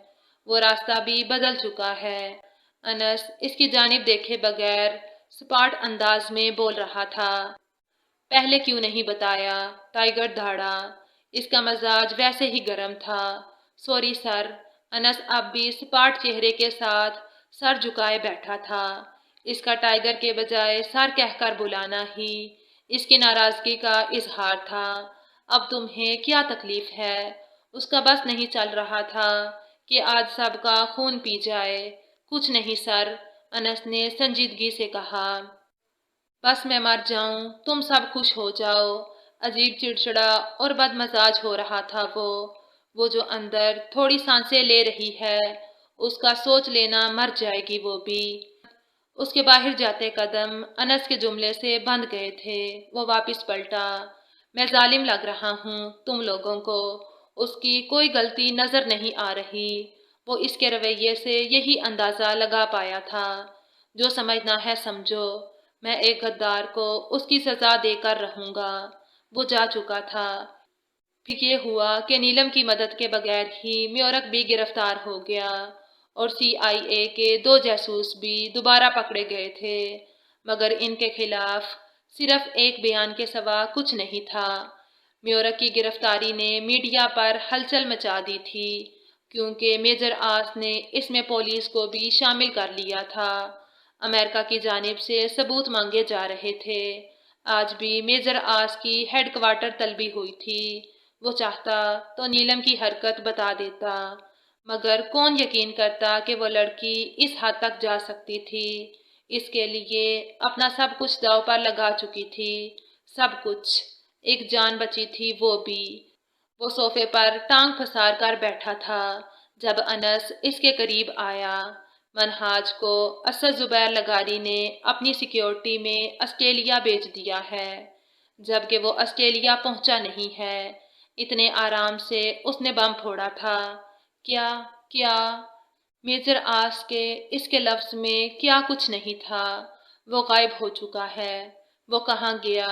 وہ راستہ بھی بدل چکا ہے۔ انس اس کی جانب دیکھے بغیر سپاٹ انداز میں بول رہا تھا، پہلے کیوں نہیں بتایا؟ ٹائیگر دھاڑا۔ اس کا مزاج ویسے ہی گرم تھا۔ Sorry sir. انس اب بھی سپاٹ چہرے کے ساتھ سر جھکائے بیٹھا تھا۔ اس کا ٹائیگر کے بجائے سر کہہ کر بلانا ہی اس کی ناراضگی کا اظہار تھا۔ اب تمہیں کیا تکلیف ہے؟ اس کا بس نہیں چل رہا تھا کہ آج سب کا خون پی جائے۔ کچھ نہیں سر، انس نے سنجیدگی سے کہا۔ بس میں مر جاؤں، تم سب خوش ہو جاؤ۔ عجیب چڑچڑا اور بد مزاج ہو رہا تھا وہ جو اندر تھوڑی سانسیں لے رہی ہے، اس کا سوچ لینا مر جائے گی وہ بھی۔ اس کے باہر جاتے قدم انس کے جملے سے بند گئے تھے۔ وہ واپس پلٹا۔ میں ظالم لگ رہا ہوں تم لوگوں کو۔ اس کی کوئی غلطی نظر نہیں آ رہی۔ وہ اس کے رویے سے یہی اندازہ لگا پایا تھا۔ جو سمجھنا ہے سمجھو، میں ایک غدار کو اس کی سزا دے کر رہوں گا۔ وہ جا چکا تھا۔ پھر یہ ہوا کہ نیلم کی مدد کے بغیر ہی میورک بھی گرفتار ہو گیا اور CIA کے 2 جاسوس بھی دوبارہ پکڑے گئے تھے، مگر ان کے خلاف صرف ایک بیان کے سوا کچھ نہیں تھا۔ میورک کی گرفتاری نے میڈیا پر ہلچل مچا دی تھی، کیونکہ میجر آس نے اس میں پولیس کو بھی شامل کر لیا تھا۔ امریکہ کی جانب سے ثبوت مانگے جا رہے تھے۔ آج بھی میجر آس کی ہیڈ کوارٹر طلبی ہوئی تھی۔ وہ چاہتا تو نیلم کی حرکت بتا دیتا، مگر کون یقین کرتا کہ وہ لڑکی اس حد تک جا سکتی تھی۔ اس کے لیے اپنا سب کچھ داؤ پر لگا چکی تھی، سب کچھ۔ ایک جان بچی تھی وہ بھی۔ وہ صوفے پر ٹانگ پسار کر بیٹھا تھا جب انس اس کے قریب آیا۔ منہاج کو اسد زبیر لغاری نے اپنی سیکیورٹی میں آسٹریلیا بھیج دیا ہے، جبکہ وہ آسٹریلیا پہنچا نہیں ہے۔ اتنے آرام سے اس نے بم پھوڑا تھا۔ کیا میجر آس کے اس کے لفظ میں کیا کچھ نہیں تھا۔ وہ غائب ہو چکا ہے۔ وہ کہاں گیا؟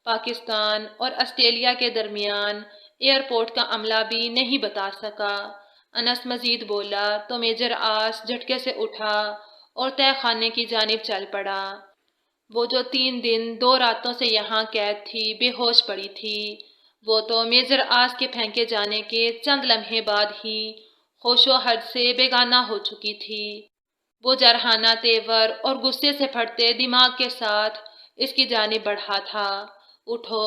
پاکستان اور آسٹریلیا کے درمیان ایئرپورٹ کا عملہ بھی نہیں بتا سکا۔ انس مزید بولا تو میجر آس جھٹکے سے اٹھا اور تہہ خانے کی جانب چل پڑا۔ وہ جو 3 دن 2 راتوں سے یہاں قید تھی، بے ہوش پڑی تھی، وہ تو میجر آس کے پھینکے جانے کے چند لمحے بعد ہی ہوش و حد سے بیگانہ ہو چکی تھی۔ وہ جرحانہ تیور اور غصے سے پھٹتے دماغ کے ساتھ اس کی جانب بڑھا تھا۔ اٹھو!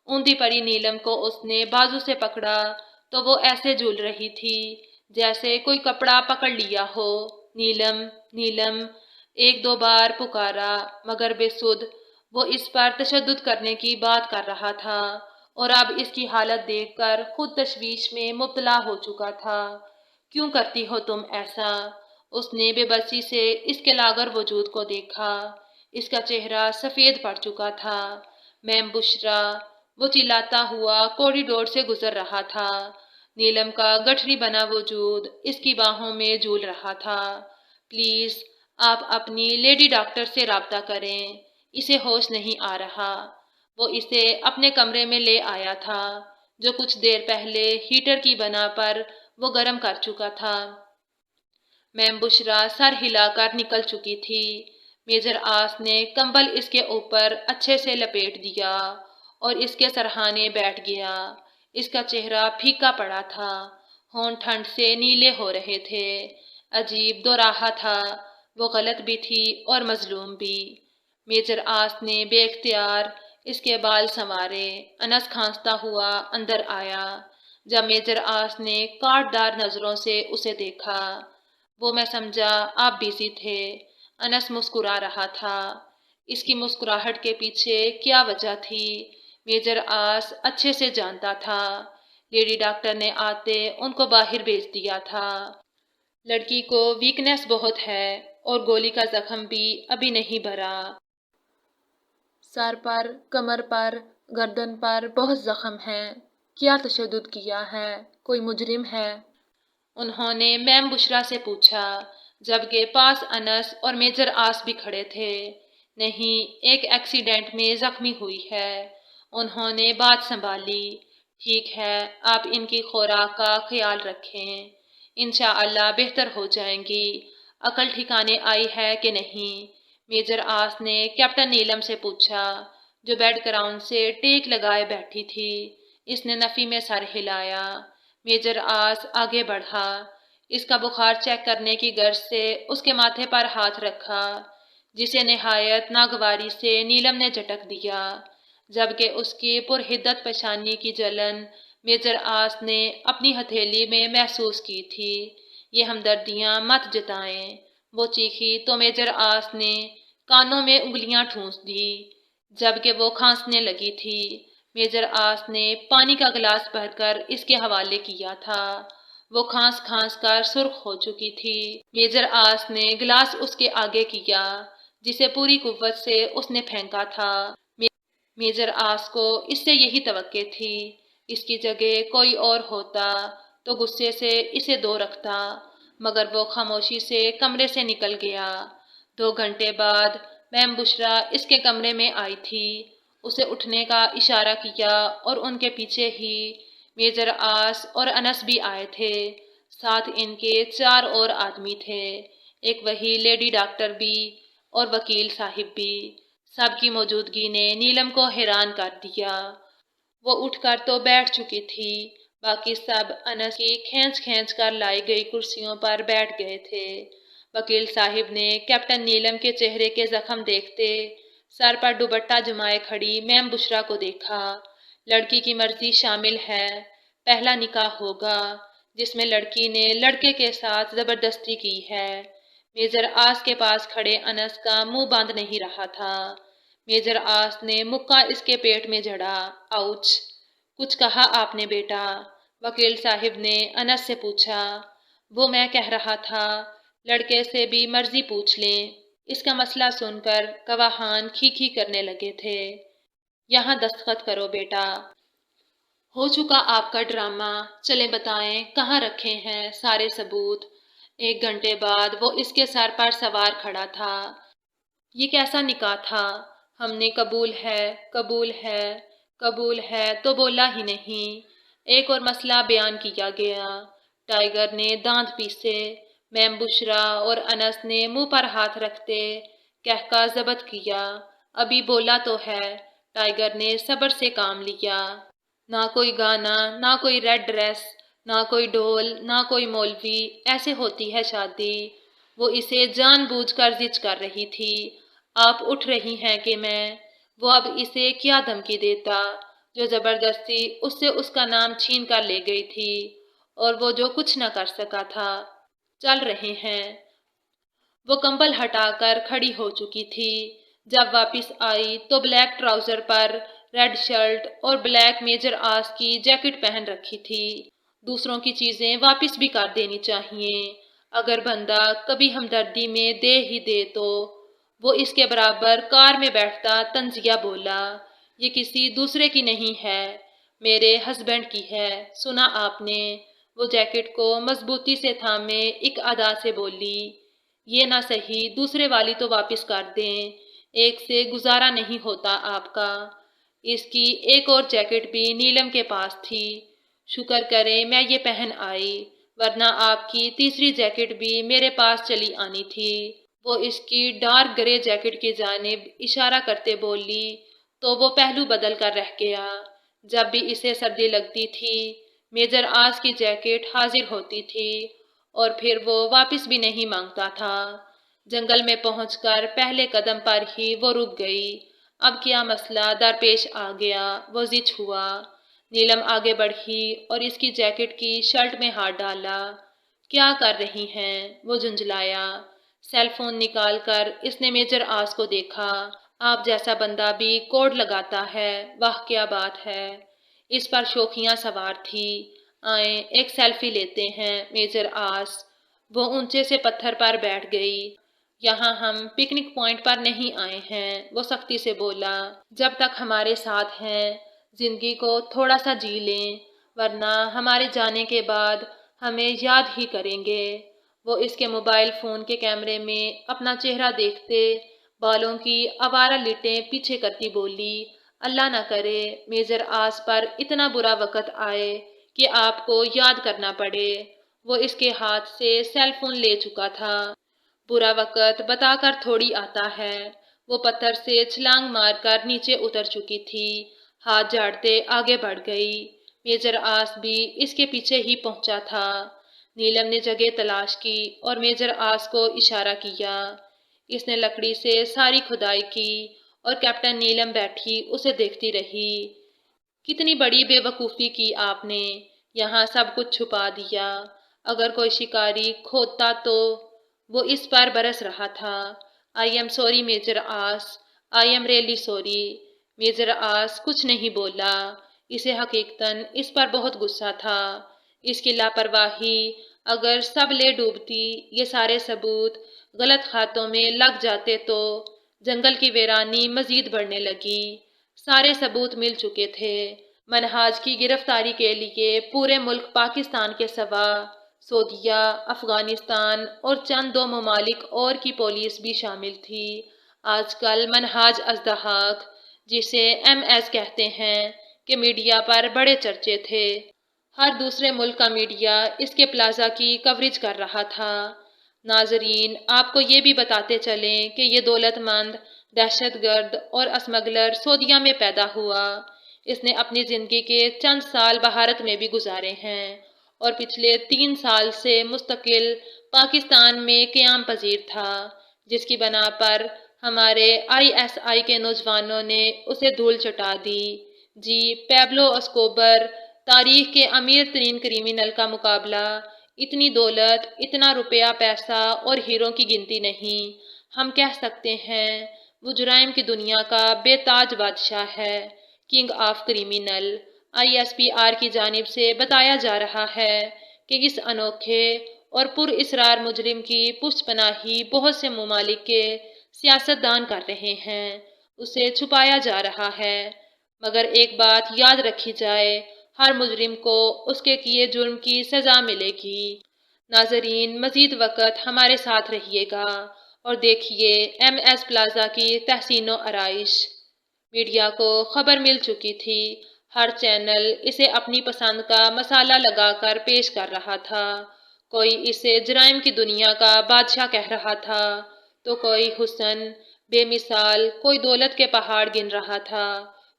اوندھی پڑی نیلم کو اس نے بازو سے پکڑا تو وہ ایسے جھول رہی تھی جیسے کوئی کپڑا پکڑ لیا ہو۔ نیلم، نیلم! 1-2 بار پکارا، مگر بے سدھ۔ وہ اس پر تشدد کرنے کی بات کر رہا تھا اور اب اس کی حالت دیکھ کر خود تشویش میں مبتلا ہو چکا تھا۔ کیوں کرتی ہو تم ایسا؟ اس نے بے بسی سے اس کے لاغر وجود کو دیکھا۔ اس کا چہرہ سفید پڑ چکا تھا۔ میم بشرا! وہ چلاتا ہوا کوریڈور سے گزر رہا تھا۔ نیلم کا گٹھری بنا وجود اس کی باہوں میں جھول رہا تھا۔ پلیز، آپ اپنی لیڈی ڈاکٹر سے رابطہ کریں، اسے ہوش نہیں آ رہا۔ وہ اسے اپنے کمرے میں لے آیا تھا، جو کچھ دیر پہلے ہیٹر کی بنا پر وہ گرم کر چکا تھا۔ میم بشرا سر ہلا کر نکل چکی تھی۔ میجر آس نے کمبل اس کے اوپر اچھے سے لپیٹ دیا اور اس کے سرہانے بیٹھ گیا۔ اس کا چہرہ پھیکا پڑا تھا، ہونٹ ٹھنڈ سے نیلے ہو رہے تھے۔ عجیب دوراہا تھا، وہ غلط بھی تھی اور مظلوم بھی۔ میجر آس نے بے اختیار اس کے بال سنوارے۔ انس کھانستا ہوا اندر آیا۔ جب میجر آس نے کاٹ دار نظروں سے اسے دیکھا، وہ میں سمجھا آپ بیزی تھے۔ انس مسکرا رہا تھا۔ اس کی مسکراہٹ کے پیچھے کیا وجہ تھی، میجر آس اچھے سے جانتا تھا۔ لیڈی ڈاکٹر نے آتے ان کو باہر بھیج دیا تھا۔ لڑکی کو ویکنیس بہت ہے اور گولی کا زخم بھی ابھی نہیں بھرا۔ سر پر، کمر پر، گردن پر بہت زخم ہیں۔ کیا تشدد کیا ہے؟ کوئی مجرم ہے؟ انہوں نے میم بشرا سے پوچھا، جبکہ پاس انس اور میجر آس بھی کھڑے تھے۔ نہیں، ایک ایکسیڈنٹ میں زخمی ہوئی ہے۔ انہوں نے بات سنبھالی۔ ٹھیک ہے، آپ ان کی خوراک کا خیال رکھیں، انشاءاللہ بہتر ہو جائیں گی۔ عقل ٹھکانے آئی ہے کہ نہیں؟ میجر آس نے کیپٹن نیلم سے پوچھا، جو بیڈ گراؤنڈ سے ٹیک لگائے بیٹھی تھی۔ اس نے نفی میں سر ہلایا۔ میجر آس آگے بڑھا، اس کا بخار چیک کرنے کی غرض سے اس کے ماتھے پر ہاتھ رکھا، جسے نہایت ناگواری سے نیلم نے جھٹک دیا، جبکہ اس کی پرحدت پیشانی کی جلن میجر آس نے اپنی ہتھیلی میں محسوس کی تھی۔ یہ ہمدردیاں مت جتائیں۔ وہ چیخی تو میجر آس نے کانوں میں انگلیاں ٹھونس دی، جبکہ وہ کھانسنے لگی تھی۔ میجر آس نے پانی کا گلاس بھر کر اس کے حوالے کیا تھا۔ وہ کھانس کھانس کر سرخ ہو چکی تھی۔ میجر آس نے گلاس اس کے آگے کیا، جسے پوری قوت سے اس نے پھینکا تھا۔ میجر آس کو اس سے یہی توقع تھی۔ اس کی جگہ کوئی اور ہوتا تو غصے سے اسے دو رکھتا، مگر وہ خاموشی سے کمرے سے نکل گیا۔ 2 گھنٹے بعد میم بشرا اس کے کمرے میں آئی تھی، اسے اٹھنے کا اشارہ کیا اور ان کے پیچھے ہی میجر آس اور انس بھی آئے تھے، ساتھ ان کے 4 اور آدمی تھے، ایک وہی لیڈی ڈاکٹر بھی اور وکیل صاحب بھی۔ سب کی موجودگی نے نیلم کو حیران کر دیا۔ وہ اٹھ کر تو بیٹھ چکی تھی، باقی سب انس کی کھینچ کھینچ کر لائی گئی کرسیوں پر بیٹھ گئے تھے۔ وکیل صاحب نے کیپٹن نیلم کے چہرے کے زخم دیکھتے سر پر دوپٹہ جمائے کھڑی میم بشرا کو دیکھا۔ لڑکی کی مرضی شامل ہے، پہلا نکاح ہوگا جس میں لڑکی نے لڑکے کے ساتھ زبردستی کی ہے۔ میجر آس کے پاس کھڑے انس کا منہ بند نہیں رہا تھا۔ میجر آس نے مکہ اس کے پیٹ میں جڑا۔ آؤچ! کچھ کہا آپ نے بیٹا؟ وکیل صاحب نے انس سے پوچھا۔ وہ میں کہہ رہا تھا لڑکے سے بھی مرضی پوچھ لیں۔ اس کا مسئلہ سن کر گواہان کھی کرنے لگے تھے۔ یہاں دستخط کرو بیٹا۔ ہو چکا آپ کا ڈرامہ، چلیں بتائیں کہاں رکھے ہیں سارے ثبوت؟ 1 گھنٹے بعد وہ اس کے سر پر سوار کھڑا تھا۔ یہ کیسا نکاح تھا؟ ہم نے قبول ہے، قبول ہے، قبول ہے تو بولا ہی نہیں۔ ایک اور مسئلہ بیان کیا گیا۔ ٹائیگر نے دانت پیسے۔ میم بشرا اور انس نے منہ پر ہاتھ رکھتے کہکا ضبط کیا۔ ابھی بولا تو ہے۔ ٹائیگر نے صبر سے کام لیا۔ نہ کوئی گانا، نہ کوئی ریڈ ڈریس، نہ کوئی ڈھول، نہ کوئی مولوی، ایسے ہوتی ہے شادی۔ وہ اسے جان بوجھ کر ضد کر رہی تھی۔ آپ اٹھ رہی ہیں کہ میں؟ وہ اب اسے کیا دھمکی دیتا جو زبردستی اس سے اس کا نام چھین کر لے گئی تھی، اور وہ جو کچھ نہ کر سکا تھا۔ چل رہے ہیں۔ وہ کمبل ہٹا کر کھڑی ہو چکی تھی۔ جب واپس آئی تو بلیک ٹراؤزر پر ریڈ شرٹ اور بلیک میجر آس کی جیکٹ پہن رکھی تھی۔ دوسروں کی چیزیں واپس بھی کر دینی چاہیے، اگر بندہ کبھی ہمدردی میں دے ہی دے تو۔ وہ اس کے برابر کار میں بیٹھتا طنزیہ بولا، یہ کسی دوسرے کی نہیں ہے، میرے ہسبینڈ کی ہے، سنا آپ نے؟ وہ جیکٹ کو مضبوطی سے تھامے ایک ادا سے بولی، یہ نہ سہی دوسرے والی تو واپس کر دیں، ایک سے گزارا نہیں ہوتا آپ کا۔ اس کی ایک اور جیکٹ بھی نیلم کے پاس تھی۔ شکر کریں میں یہ پہن آئی، ورنہ آپ کی تیسری جیکٹ بھی میرے پاس چلی آنی تھی۔ وہ اس کی ڈارک گرے جیکٹ کی جانب اشارہ کرتے بولی تو وہ پہلو بدل کر رہ گیا۔ جب بھی اسے سردی لگتی تھی میجر آس کی جیکٹ حاضر ہوتی تھی، اور پھر وہ واپس بھی نہیں مانگتا تھا۔ جنگل میں پہنچ کر پہلے قدم پر ہی وہ رک گئی۔ اب کیا مسئلہ درپیش آ گیا، وہ ضد ہوا۔ نیلم آگے بڑھی اور اس کی جیکٹ کی شرٹ میں ہاتھ ڈالا۔ کیا کر رہی ہیں؟ وہ جھنجھلایا۔ سیل فون نکال کر اس نے میجر آس کو دیکھا۔ آپ جیسا بندہ بھی کوڈ لگاتا ہے، واہ کیا بات ہے۔ اس پر شوخیاں سوار تھی۔ آئیں ایک سیلفی لیتے ہیں میجر آس۔ وہ اونچے سے پتھر پر بیٹھ گئی۔ یہاں ہم پکنک پوائنٹ پر نہیں آئے ہیں، وہ سختی سے بولا۔ جب تک ہمارے ساتھ ہیں زندگی کو تھوڑا سا جی لیں، ورنہ ہمارے جانے کے بعد ہمیں یاد ہی کریں گے۔ وہ اس کے موبائل فون کے کیمرے میں اپنا چہرہ دیکھتے بالوں کی آوارہ لٹیں پیچھے کرتی بولی، اللہ نہ کرے میجر آس پر اتنا برا وقت آئے کہ آپ کو یاد کرنا پڑے۔ وہ اس کے ہاتھ سے سیل فون لے چکا تھا۔ برا وقت بتا کر تھوڑی آتا ہے۔ وہ پتھر سے چھلانگ مار کر نیچے اتر چکی تھی، ہاتھ جھاڑتے آگے بڑھ گئی۔ میجر آس بھی اس کے پیچھے ہی پہنچا تھا۔ نیلم نے جگہ تلاش کی اور میجر آس کو اشارہ کیا۔ اس نے لکڑی سے ساری کھدائی کی اور کیپٹن نیلم بیٹھی اسے دیکھتی رہی۔ کتنی بڑی بے وقوفی کی آپ نے، یہاں سب کچھ چھپا دیا۔ اگر کوئی شکاری کھودتا تو؟ وہ اس پر برس رہا تھا۔ آئی ایم سوری میجر آس، I am really sorry. Major آس کچھ نہیں بولا۔ اسے حقیقتاً اس پر بہت غصہ تھا۔ اس کی لاپرواہی اگر سب لے ڈوبتی، یہ سارے ثبوت غلط ہاتھوں میں لگ جاتے تو جنگل کی ویرانی مزید بڑھنے لگی۔ سارے ثبوت مل چکے تھے۔ منہاج کی گرفتاری کے لیے پورے ملک پاکستان کے سوا سعودیہ، افغانستان اور چند 2 ممالک اور کی پولیس بھی شامل تھی۔ آج کل منہاج ازدحاق، جسے MS کہتے ہیں، کہ میڈیا پر بڑے چرچے تھے۔ ہر دوسرے ملک کا میڈیا اس کے پلازا کی کوریج کر رہا تھا۔ ناظرین، آپ کو یہ بھی بتاتے چلیں کہ یہ دولت مند دہشت گرد اور اسمگلر سعودیہ میں پیدا ہوا۔ اس نے اپنی زندگی کے چند سال بھارت میں بھی گزارے ہیں اور پچھلے 3 سال سے مستقل پاکستان میں قیام پذیر تھا، جس کی بنا پر ہمارے ISI کے نوجوانوں نے اسے دھول چٹا دی۔ جی، پیبلو اسکوبر، تاریخ کے امیر ترین کریمنل کا مقابلہ، اتنی دولت، اتنا روپیہ پیسہ اور ہیروں کی گنتی نہیں۔ ہم کہہ سکتے ہیں وہ جرائم کی دنیا کا بے تاج بادشاہ ہے، کنگ آف کریمنل۔ ISPR کی جانب سے بتایا جا رہا ہے کہ اس انوکھے اور پر اسرار مجرم کی پشت پناہی بہت سے ممالک کے سیاستدان کر رہے ہیں۔ اسے چھپایا جا رہا ہے، مگر ایک بات یاد رکھی جائے، ہر مجرم کو اس کے کیے جرم کی سزا ملے گی۔ ناظرین، مزید وقت ہمارے ساتھ رہیے گا اور دیکھیے MS پلازا کی تحسین و آرائش۔ میڈیا کو خبر مل چکی تھی، ہر چینل اسے اپنی پسند کا مسالہ لگا کر پیش کر رہا تھا۔ کوئی اسے جرائم کی دنیا کا بادشاہ کہہ رہا تھا، تو کوئی حسن بے مثال، کوئی دولت کے پہاڑ گن رہا تھا،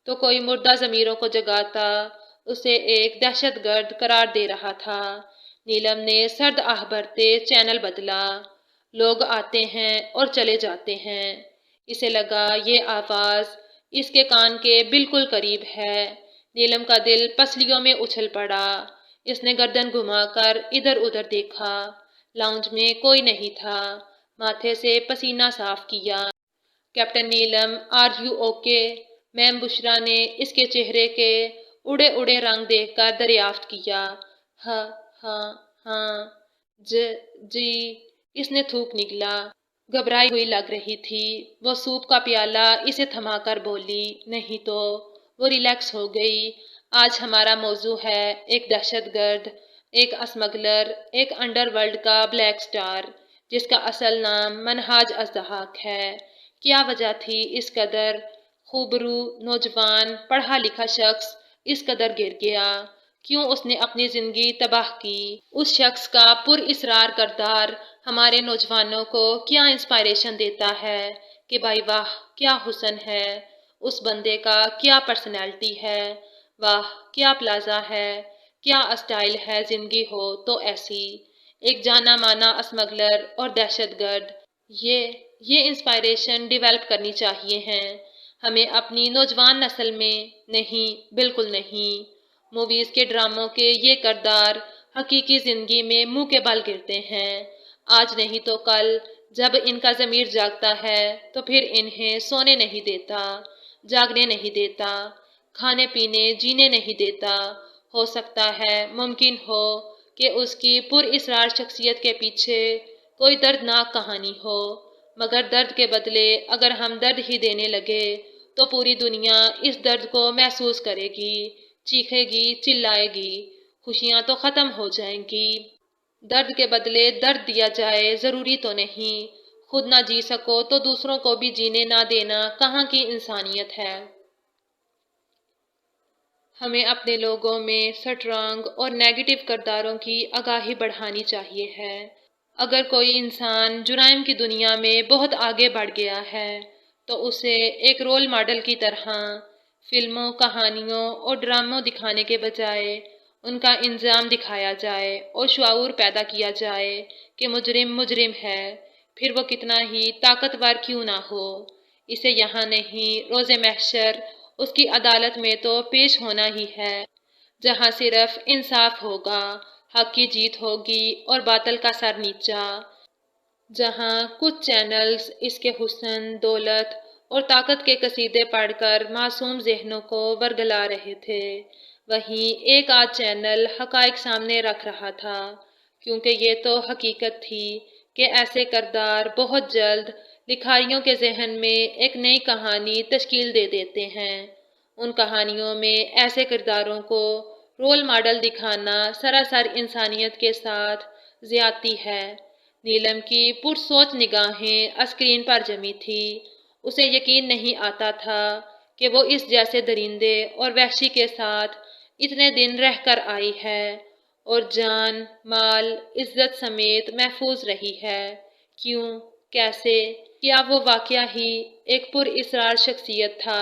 تو کوئی مردہ ضمیروں کو جگاتا اسے ایک دہشت گرد قرار دے رہا تھا۔ نیلم نے سرد آہ بھرتے چینل بدلا۔ لوگ آتے ہیں اور چلے جاتے ہیں۔ اسے لگا یہ آواز اس کے کان کے بالکل قریب ہے۔ نیلم کا دل پسلیوں میں اچھل پڑا۔ اس نے گردن گھما کر ادھر ادھر دیکھا۔ لاؤنج میں کوئی نہیں تھا۔ ماتھے سے پسینہ صاف کیا۔ Captain Neelam, are you okay? Ma'am Bushra نے اس کے چہرے کے اڑے اڑے رنگ دیکھ کر دریافت کیا۔ ہاں ہاں ہاں، جی، اس نے تھوک نگلا۔ گھبرائی ہوئی لگ رہی تھی۔ وہ سوپ کا پیالہ اسے تھما کر بولی، نہیں تو۔ وہ ریلیکس ہو گئی۔ آج ہمارا موضوع ہے ایک دہشت گرد، ایک اسمگلر، ایک انڈر ورلڈ کا بلیک سٹار، جس کا اصل نام منہاج ازدحاق ہے۔ کیا وجہ تھی اس قدر خوبرو، نوجوان، پڑھا لکھا شخص اس قدر گر گیا؟ کیوں اس نے اپنی زندگی تباہ کی؟ اس شخص کا پر اسرار کردار ہمارے نوجوانوں کو کیا انسپائریشن دیتا ہے کہ بھائی واہ کیا حسن ہے، اس بندے کا کیا پرسنالٹی ہے، واہ کیا پلازا ہے، کیا اسٹائل ہے، زندگی ہو تو ایسی، ایک جانا مانا اسمگلر اور دہشت گرد۔ یہ انسپائریشن ڈیولپ کرنی چاہیے ہیں ہمیں اپنی نوجوان نسل میں۔ نہیں، بالکل نہیں۔ موویز کے ڈراموں کے یہ کردار حقیقی زندگی میں منہ کے بل گرتے ہیں۔ آج نہیں تو کل جب ان کا ضمیر جاگتا ہے تو پھر انہیں سونے نہیں دیتا، جاگنے نہیں دیتا، کھانے پینے جینے نہیں دیتا۔ ہو سکتا ہے، ممکن ہو کہ اس کی پر اسرار شخصیت کے پیچھے کوئی دردناک کہانی ہو، مگر درد کے بدلے اگر ہم درد ہی دینے لگے تو پوری دنیا اس درد کو محسوس کرے گی، چیخے گی، چلائے گی، خوشیاں تو ختم ہو جائیں گی۔ درد کے بدلے درد دیا جائے ضروری تو نہیں۔ خود نہ جی سکو تو دوسروں کو بھی جینے نہ دینا کہاں کی انسانیت ہے؟ ہمیں اپنے لوگوں میں سٹرانگ اور نیگیٹو کرداروں کی آگاہی بڑھانی چاہیے ہے۔ اگر کوئی انسان جرائم کی دنیا میں بہت آگے بڑھ گیا ہے تو اسے ایک رول ماڈل کی طرح فلموں، کہانیوں اور ڈراموں دکھانے کے بجائے ان کا انجام دکھایا جائے اور شعور پیدا کیا جائے کہ مجرم مجرم ہے، پھر وہ کتنا ہی طاقتور کیوں نہ ہو۔ اسے یہاں نہیں، روز محشر اس کی عدالت میں تو پیش ہونا ہی ہے، جہاں صرف انصاف ہوگا، حق کی جیت ہوگی اور باطل کا سر نیچا۔ جہاں کچھ چینلز اس کے حسن، دولت اور طاقت کے قصیدے پڑھ کر معصوم ذہنوں کو ورگلا رہے تھے، وہیں ایک آدھ چینل حقائق سامنے رکھ رہا تھا، کیونکہ یہ تو حقیقت تھی کہ ایسے کردار بہت جلد لکھاریوں کے ذہن میں ایک نئی کہانی تشکیل دے دیتے ہیں۔ ان کہانیوں میں ایسے کرداروں کو رول ماڈل دکھانا سراسر انسانیت کے ساتھ زیادتی ہے۔ نیلم کی پرسوچ نگاہیں اسکرین پر جمی تھی اسے یقین نہیں آتا تھا کہ وہ اس جیسے درندے اور وحشی کے ساتھ اتنے دن رہ کر آئی ہے اور جان، مال، عزت سمیت محفوظ رہی ہے۔ کیوں؟ کیسے؟ کیا وہ واقعہ ہی ایک پر اسرار شخصیت تھا؟